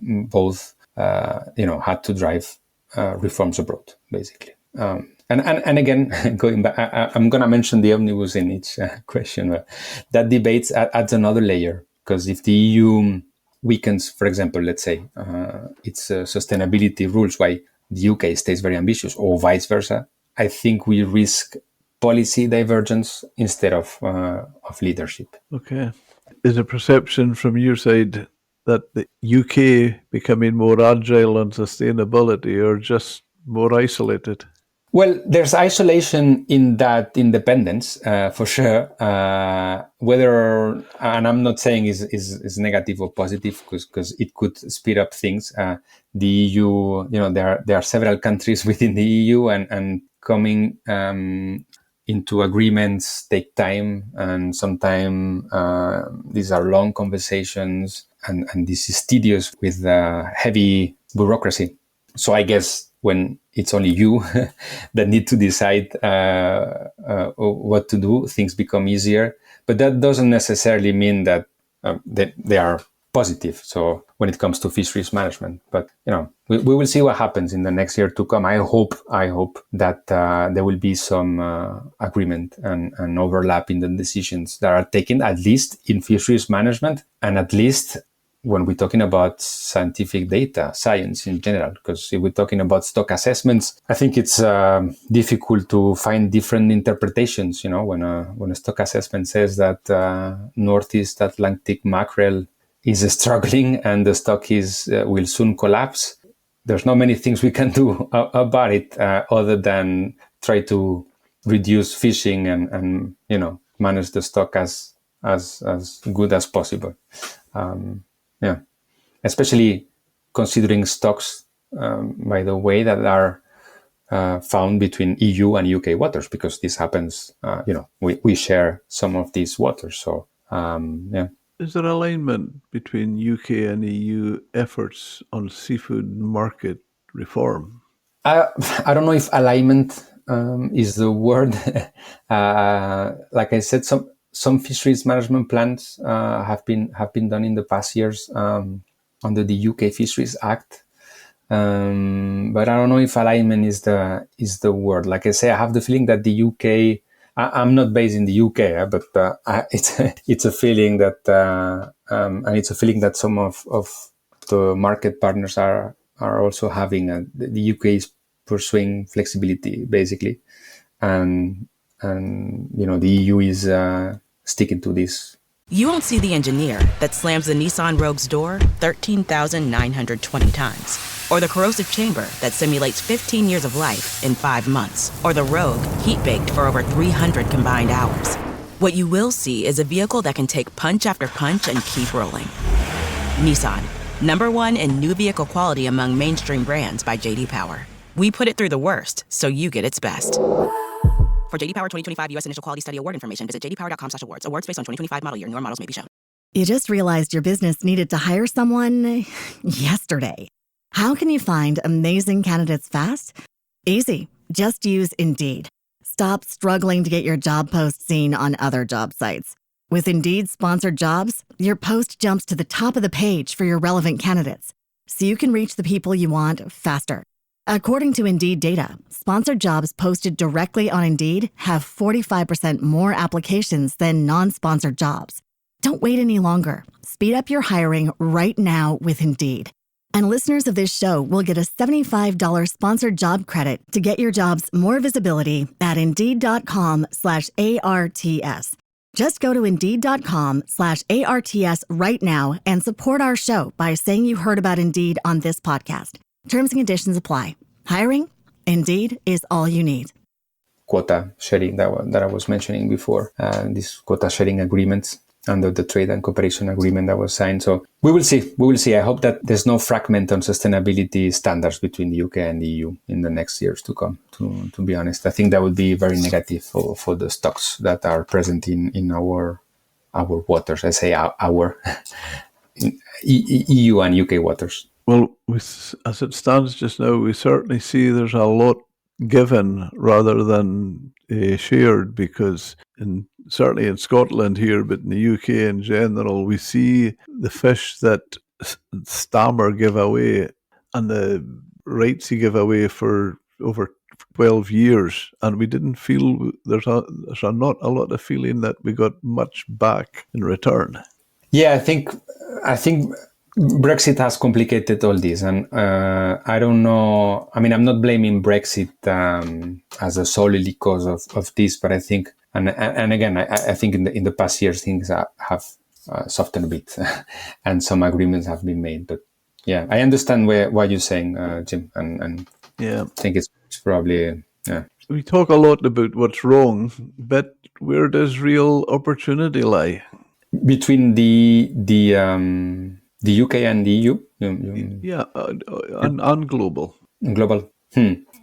both had to drive reforms abroad, basically. And again, going back, I'm going to mention the omnibus in each question. But that debate adds another layer, because if the EU weakens, for example, let's say its sustainability rules, while the UK stays very ambitious, or vice versa, I think we risk policy divergence instead of leadership. Okay. Is a perception from your side that the UK becoming more agile on sustainability, or just more isolated? Well, there's isolation in that independence, for sure. Whether, and I'm not saying is negative or positive, because it could speed up things. The EU, there are several countries within the EU, and coming into agreements take time, and sometimes these are long conversations, and this is tedious with heavy bureaucracy. So I guess when it's only you that need to decide what to do, things become easier. But that doesn't necessarily mean that they are positive. So when it comes to fisheries management, but we will see what happens in the next year to come. I hope that there will be some agreement and overlap in the decisions that are taken, at least in fisheries management, and at least when we're talking about scientific data, science in general. Because if we're talking about stock assessments, I think it's difficult to find different interpretations. When a stock assessment says that Northeast Atlantic mackerel is struggling and the stock will soon collapse, there's not many things we can do about it other than try to reduce fishing and manage the stock as good as possible. Especially considering stocks by the way, that are found between EU and UK waters, because this happens, we share some of these waters. So, yeah. Is there alignment between UK and EU efforts on seafood market reform? I don't know if alignment is the word. Like I said, some fisheries management plans have been done in the past years under the UK Fisheries Act. But I don't know if alignment is the word. Like I say, I have the feeling that the UK. I'm not based in the UK, but it's a feeling that, and it's a feeling that some of the market partners are also having. The UK is pursuing flexibility basically, and the EU is sticking to this. You won't see the engineer that slams the Nissan Rogue's door 13,920 times, or the corrosive chamber that simulates 15 years of life in 5 months, or the Rogue heat-baked for over 300 combined hours. What you will see is a vehicle that can take punch after punch and keep rolling. Nissan, #1 in new vehicle quality among mainstream brands by J.D. Power. We put it through the worst, so you get its best. For J.D. Power 2025 U.S. Initial Quality Study Award information, visit jdpower.com/awards. Awards based on 2025 model year. Newer models may be shown. You just realized your business needed to hire someone yesterday. How can you find amazing candidates fast? Easy. Just use Indeed. Stop struggling to get your job post seen on other job sites. With Indeed sponsored jobs, your post jumps to the top of the page for your relevant candidates, so you can reach the people you want faster. According to Indeed data, sponsored jobs posted directly on Indeed have 45% more applications than non-sponsored jobs. Don't wait any longer. Speed up your hiring right now with Indeed. And listeners of this show will get a $75 sponsored job credit to get your jobs more visibility at Indeed.com/ARTS. Just go to Indeed.com/ARTS right now and support our show by saying you heard about Indeed on this podcast. Terms and conditions apply. Hiring? Indeed is all you need. Quota sharing that I was mentioning before, these quota sharing agreements under the trade and cooperation agreement that was signed. So we will see. I hope that there's no fragment on sustainability standards between the UK and the EU in the next years to come, to be honest. I think that would be very negative for the stocks that are present in our waters. I say our EU and UK waters. Well, as it stands just now, we certainly see there's a lot given rather than shared, because certainly in Scotland here, but in the UK in general, we see the fish that Stammer give away and the rights he give away for over 12 years, and we didn't feel there's not a lot of feeling that we got much back in return. Yeah, I think Brexit has complicated all this, and I don't know. I mean, I'm not blaming Brexit as a solely cause of this, but I think, and again, I think in the past years things have softened a bit, and some agreements have been made. But yeah, I understand what you're saying, Jim, and yeah, I think it's probably yeah. We talk a lot about what's wrong, but where does real opportunity lie? Between the UK and the EU? Yeah, and global. Global.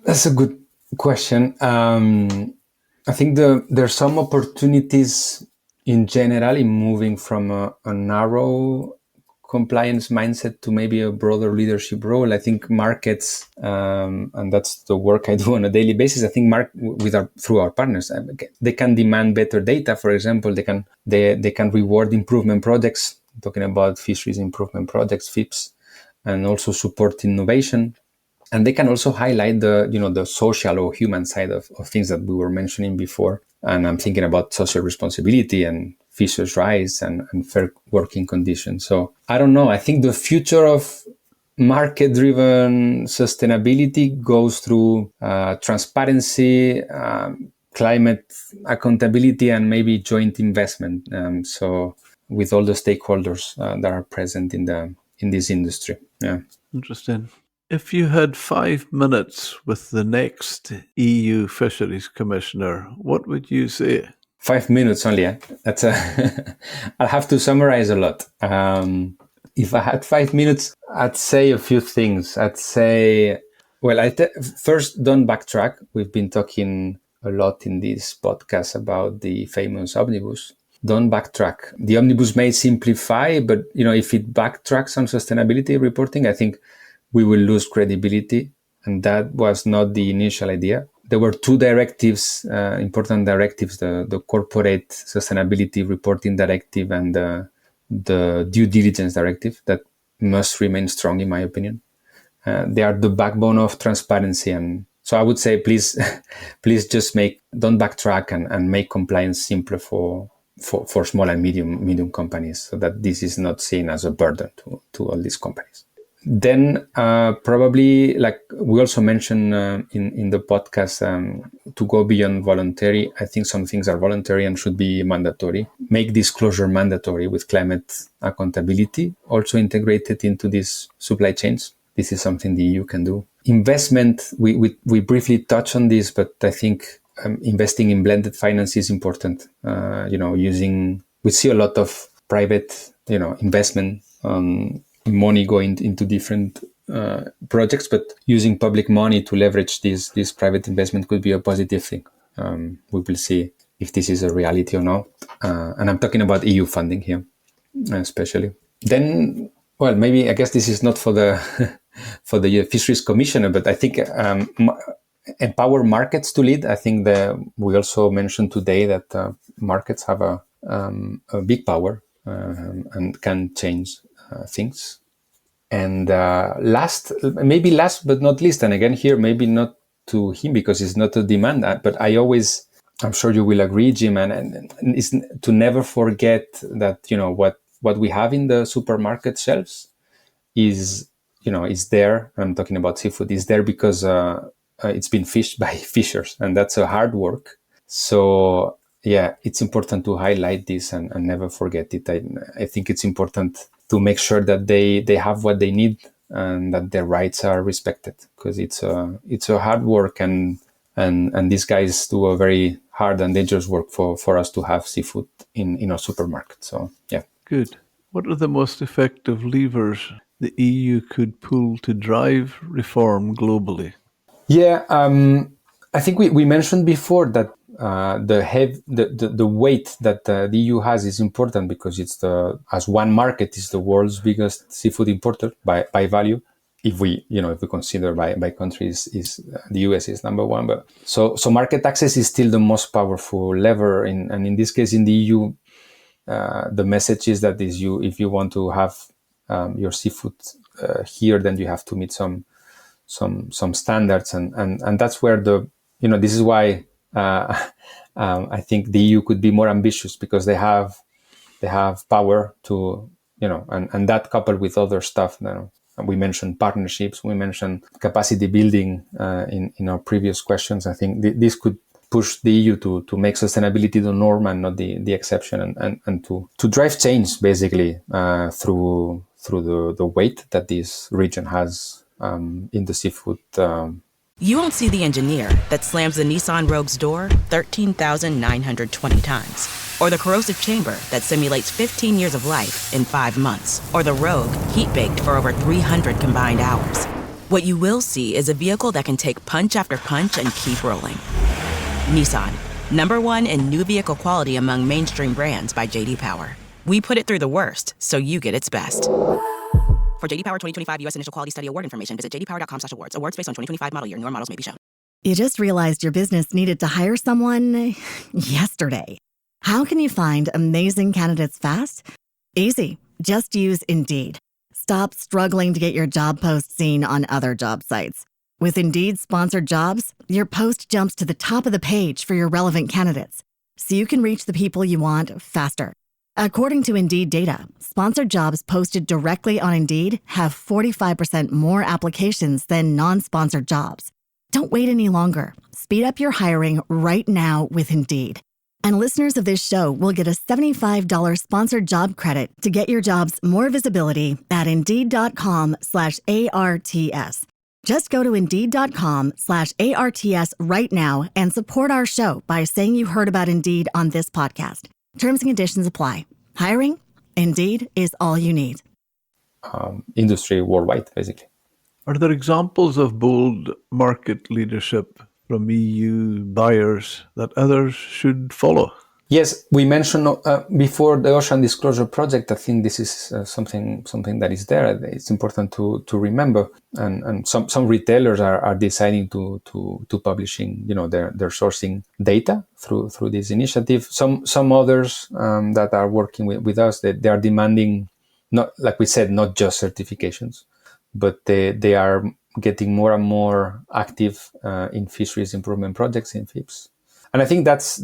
That's a good question. I think there's some opportunities in general in moving from a narrow compliance mindset to maybe a broader leadership role. I think markets, and that's the work I do on a daily basis. I think through our partners, they can demand better data. For example, they can reward improvement projects. Talking about fisheries improvement projects, FIPs, and also support innovation. And they can also highlight the social or human side of things that we were mentioning before. And I'm thinking about social responsibility and fishers' rights and fair working conditions. So I don't know. I think the future of market-driven sustainability goes through transparency, climate accountability, and maybe joint investment. So with all the stakeholders that are present in this industry. Yeah. Interesting. If you had 5 minutes with the next EU Fisheries Commissioner, what would you say? 5 minutes only. That's I'll have to summarize a lot. If I had 5 minutes, I'd say a few things. I'd say, well, first, don't backtrack. We've been talking a lot in this podcast about the famous omnibus. Don't backtrack. The omnibus may simplify, but if it backtracks on sustainability reporting, I think we will lose credibility. And that was not the initial idea. There were two directives, important directives, the corporate sustainability reporting directive and the due diligence directive that must remain strong, in my opinion. They are the backbone of transparency. And so I would say, please just don't backtrack and make compliance simpler for small and medium companies, so that this is not seen as a burden to all these companies. Then probably, like we also mentioned in the podcast, to go beyond voluntary. I think some things are voluntary and should be mandatory. Make disclosure mandatory with climate accountability also integrated into these supply chains. This is something the EU can do. Investment, we briefly touched on this, but I think investing in blended finance is important. We see a lot of private, investment money going into different projects, but using public money to leverage this private investment could be a positive thing. We will see if this is a reality or not. And I'm talking about EU funding here, especially. Then, well, maybe I guess this is not for the for the fisheries commissioner, but I think empower markets to lead. I think we also mentioned today that markets have a big power and can change things. And last but not least, and again here, maybe not to him because it's not a demand, but I'm sure you will agree, Jim, and it's to never forget that, what we have in the supermarket shelves is there. I'm talking about seafood, is there because it's been fished by fishers, and that's a hard work. So yeah, it's important to highlight this and never forget it. I think it's important to make sure that they have what they need and that their rights are respected, because it's a hard work and these guys do a very hard and dangerous work for us to have seafood in our supermarket. So yeah. Good. What are the most effective levers the EU could pull to drive reform globally? Yeah, I think we mentioned before that the weight that the EU has is important because as one market is the world's biggest seafood importer by value. If we consider by countries, is the US is number one. But so market access is still the most powerful lever, and in this case in the EU, the message is that if you want to have your seafood here, then you have to meet some standards, and that's where this is why I think the EU could be more ambitious, because they have power to and that coupled with other stuff. We mentioned partnerships, we mentioned capacity building in our previous questions. I think this could push the EU to make sustainability the norm and not the exception, and to drive change basically through the weight that this region has in the seafood. You won't see the engineer that slams the Nissan Rogue's door 13,920 times, or the corrosive chamber that simulates 15 years of life in 5 months, or the Rogue heat-baked for over 300 combined hours. What you will see is a vehicle that can take punch after punch and keep rolling. Nissan, #1 in new vehicle quality among mainstream brands by J.D. Power. We put it through the worst, so you get its best. For J.D. Power 2025 U.S. Initial Quality Study Award information, visit jdpower.com/awards. Awards based on 2025 model year. Newer models may be shown. You just realized your business needed to hire someone yesterday. How can you find amazing candidates fast? Easy. Just use Indeed. Stop struggling to get your job post seen on other job sites. With Indeed sponsored jobs, your post jumps to the top of the page for your relevant candidates, so you can reach the people you want faster. According to Indeed data, sponsored jobs posted directly on Indeed have 45% more applications than non-sponsored jobs. Don't wait any longer. Speed up your hiring right now with Indeed. And listeners of this show will get a $75 sponsored job credit to get your jobs more visibility at Indeed.com/ARTS. Just go to Indeed.com/ARTS right now and support our show by saying you heard about Indeed on this podcast. Terms and conditions apply. Hiring? Indeed is all you need. industry worldwide, basically. Are there examples of bold market leadership from EU buyers that others should follow? Yes, we mentioned before the Ocean Disclosure Project. I think this is something that is there. It's important to remember. And some retailers are deciding to publishing, their sourcing data through this initiative. Some others that are working with us, they are demanding, not, like we said, not just certifications, but they are getting more and more active in fisheries improvement projects in FIPS. And I think that's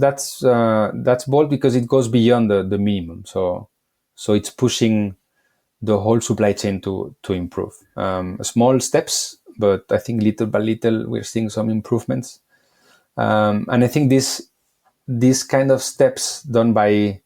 bold because it goes beyond the minimum. So it's pushing the whole supply chain to improve. Small steps, but I think little by little we're seeing some improvements. And I think these kind of steps done by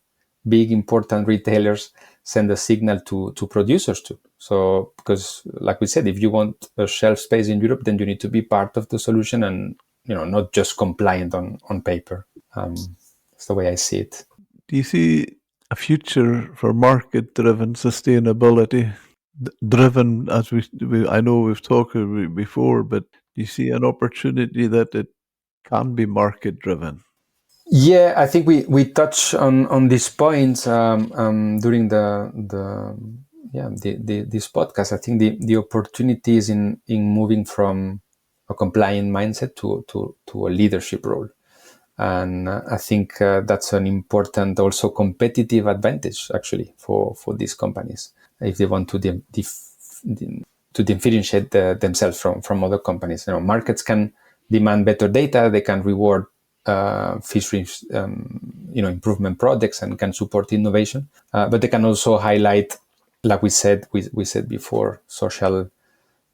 big important retailers send a signal to producers too. So because, like we said, if you want a shelf space in Europe, then you need to be part of the solution and not just compliant on paper. That's the way I see it. Do you see a future for market-driven sustainability? Driven, as I know we've talked before, but do you see an opportunity that it can be market-driven? Yeah, I think we touch on these points during this podcast. I think the opportunities in moving from a compliant mindset to a leadership role, and I think that's an important also competitive advantage actually for these companies if they want to differentiate themselves from other companies. Markets can demand better data. They can reward fisheries improvement projects and can support innovation, but they can also highlight, like we said before, social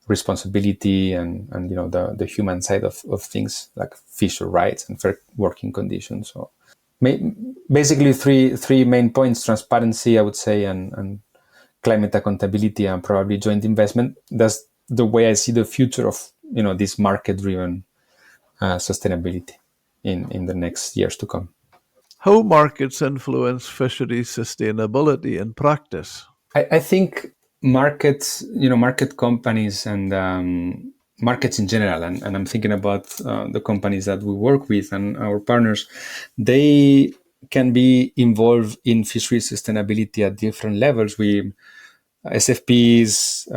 responsibility and the human side of things like fisher rights and fair working conditions. So basically three main points: transparency, I would say, and climate accountability, and probably joint investment. That's the way I see the future of this market-driven sustainability in the next years to come. How markets influence fisheries sustainability in practice? I think markets, market companies and markets in general, and I'm thinking about the companies that we work with and our partners, they can be involved in fisheries sustainability at different levels. SFP is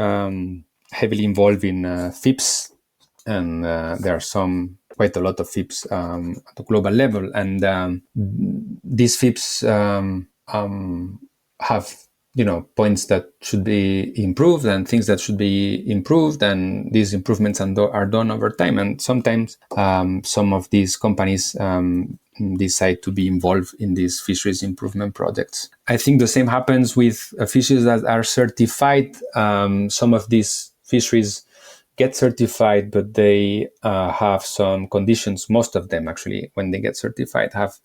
heavily involved in FIPS, and there are quite a lot of FIPS at the global level, and these FIPS have points that should be improved and things that should be improved, and these improvements are done over time. And sometimes some of these companies decide to be involved in these fisheries improvement projects. I think the same happens with fisheries that are certified. Some of these fisheries get certified, but they have some conditions. Most of them, actually, when they get certified, have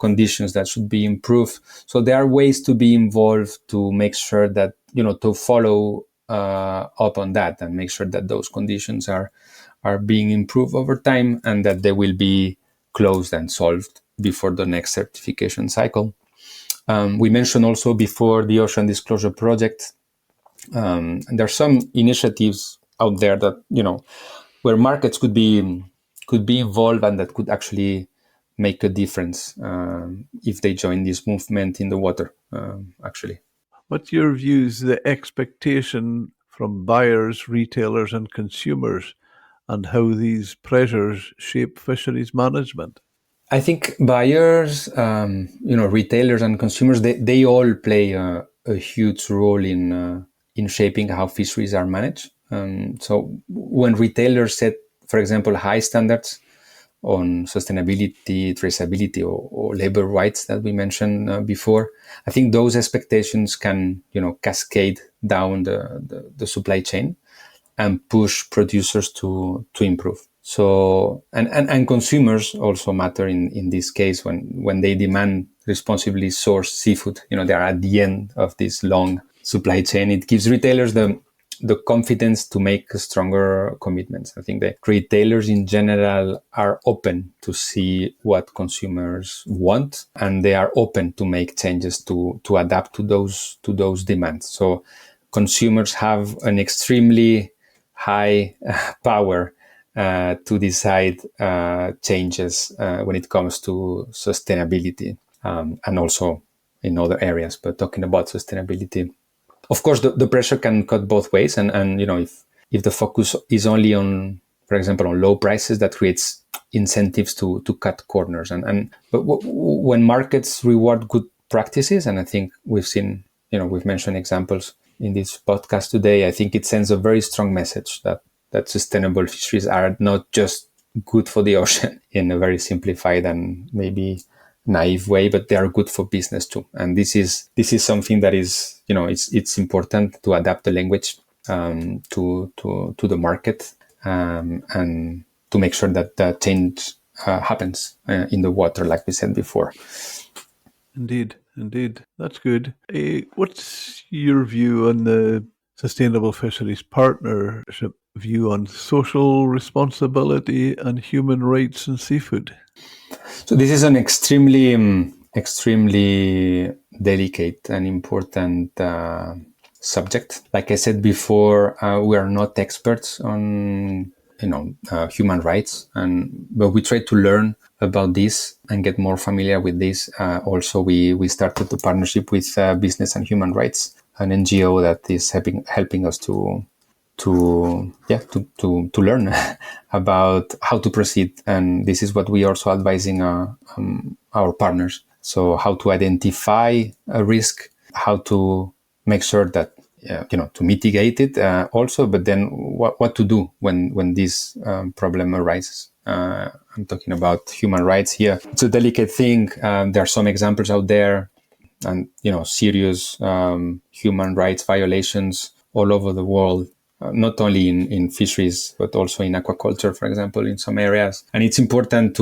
conditions that should be improved. So there are ways to be involved to make sure that, to follow up on that and make sure that those conditions are being improved over time and that they will be closed and solved before the next certification cycle. We mentioned also before the Ocean Disclosure Project. And there are some initiatives out there that, where markets could be involved and that could actually make a difference if they join this movement in the water, actually. What's your views, the expectation from buyers, retailers and consumers, and how these pressures shape fisheries management? I think buyers, retailers and consumers, they all play a huge role in shaping how fisheries are managed. So when retailers set, for example, high standards on sustainability, traceability, or labor rights that we mentioned before, I think those expectations can, cascade down the supply chain and push producers to improve. So, and consumers also matter in this case when they demand responsibly sourced seafood. They are at the end of this long supply chain. It gives retailers the confidence to make stronger commitments. I think the retailers in general are open to see what consumers want, and they are open to make changes to adapt to those demands. So consumers have an extremely high power to decide changes when it comes to sustainability, and also in other areas. But talking about sustainability, of course, the pressure can cut both ways. And if the focus is only on, for example, on low prices, that creates incentives to cut corners. But when markets reward good practices, and I think we've mentioned examples in this podcast today, I think it sends a very strong message that sustainable fisheries are not just good for the ocean in a very simplified and maybe naive way, but they are good for business too. And this is something that is, it's important to adapt the language to the market, and to make sure that the change happens in the water, like we said before. Indeed. That's good. What's your view on the Sustainable Fisheries Partnership view on social responsibility and human rights in seafood? So this is an extremely delicate and important subject. Like I said before, we are not experts on human rights, but we try to learn about this and get more familiar with this. Also, we started the partnership with Business and Human Rights, an NGO that is helping us to learn about how to proceed. And this is what we also advising our partners. So how to identify a risk, how to make sure that to mitigate it also, but then what to do when this problem arises. I'm talking about human rights here. It's a delicate thing. There are some examples out there, and serious human rights violations all over the world. Not only in fisheries, but also in aquaculture, for example, in some areas. And it's important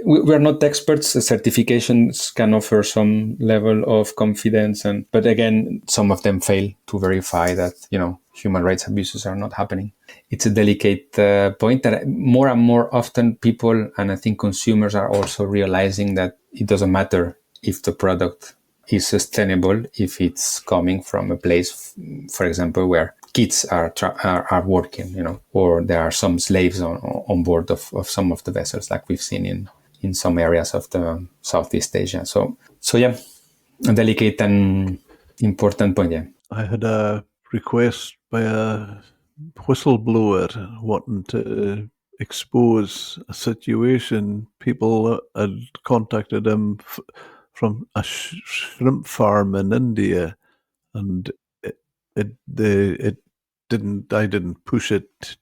we are not experts. Certifications can offer some level of confidence, but again, some of them fail to verify that human rights abuses are not happening. It's a delicate point that more and more often people, and I think consumers, are also realizing that it doesn't matter if the product is sustainable if it's coming from a place, for example, where kids are working, or there are some slaves on board of some of the vessels, like we've seen in some areas of the Southeast Asia. So yeah, a delicate and important point. Yeah, I had a request by a whistleblower wanting to expose a situation. People had contacted him from a shrimp farm in India, and it didn't. I didn't push it,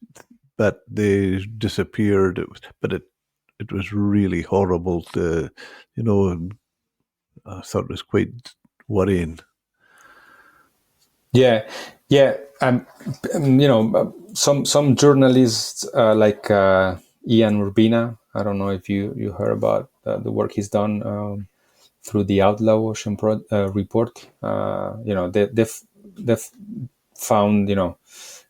but they disappeared. It was really horrible to, I thought it was quite worrying. Yeah. Some journalists like Ian Urbina. I don't know if you heard about the work he's done through the Outlaw Ocean report. They've found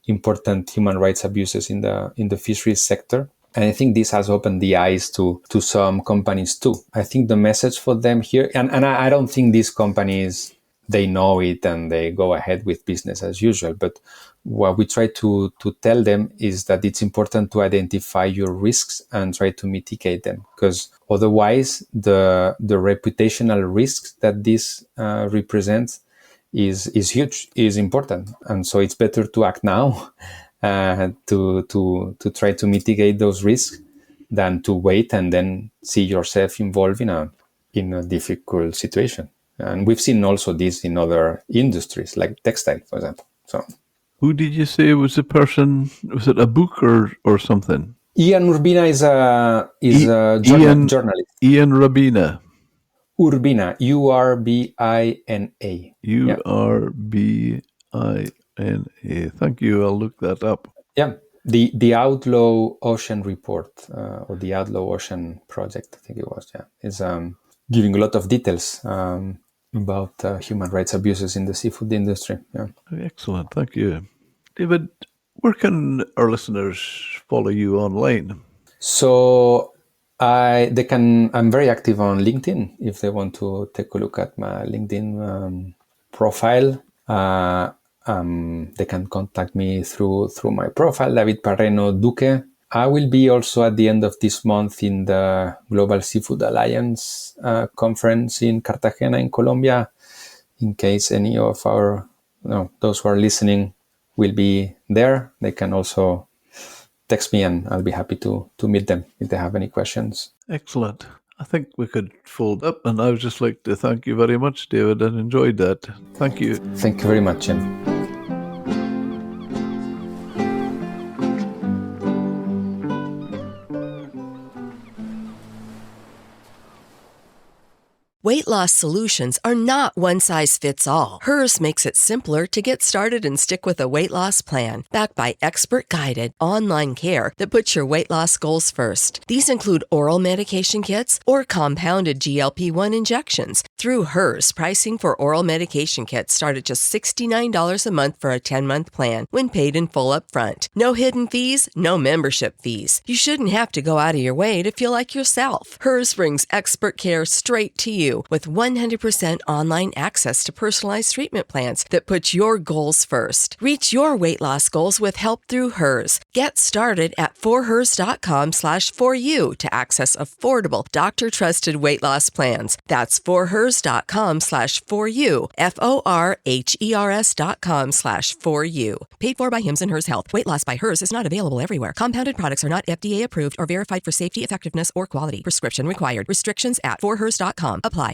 important human rights abuses in the fisheries sector. And I think this has opened the eyes to some companies too. I think the message for them here, and I don't think these companies, they know it and they go ahead with business as usual. But what we try to tell them is that it's important to identify your risks and try to mitigate them, because otherwise the reputational risks that this represents is huge, is important. And so it's better to act now to try to mitigate those risks than to wait and then see yourself involved in a difficult situation. And we've seen also this in other industries, like textile, for example. So, who did you say was the person? Was it a book or something? Ian Urbina is a journalist. Ian Urbina. Urbina, Urbina. Urbina. Thank you. I'll look that up. Yeah, the Outlaw Ocean report, or the Outlaw Ocean project, I think it was. Yeah, is giving a lot of details about human rights abuses in the seafood industry. Yeah. Excellent. Thank you. David, where can our listeners follow you online? So I'm very active on LinkedIn if they want to take a look at my LinkedIn profile. They can contact me through my profile, David Parreno Duque. I will be also at the end of this month in the Global Seafood Alliance conference in Cartagena in Colombia. In case any of those who are listening will be there, they can also text me and I'll be happy to meet them if they have any questions. Excellent. I think we could fold up, and I would just like to thank you very much, David, and enjoyed that. Thank you. Thank you very much, Jim. Weight loss solutions are not one size fits all. Hers makes it simpler to get started and stick with a weight loss plan, backed by expert-guided online care that puts your weight loss goals first. These include oral medication kits or compounded GLP-1 injections. Through Hers, pricing for oral medication kits start at just $69 a month for a 10-month plan when paid in full up front. No hidden fees, no membership fees. You shouldn't have to go out of your way to feel like yourself. Hers brings expert care straight to you with 100% online access to personalized treatment plans that put your goals first. Reach your weight loss goals with help through Hers. Get started at forhers.com/4u to access affordable, doctor-trusted weight loss plans. That's forhers.com/4u, forhers.com/4u. Paid for by Hims and Hers Health. Weight loss by Hers is not available everywhere. Compounded products are not FDA approved or verified for safety, effectiveness, or quality. Prescription required. Restrictions at forhers.com apply.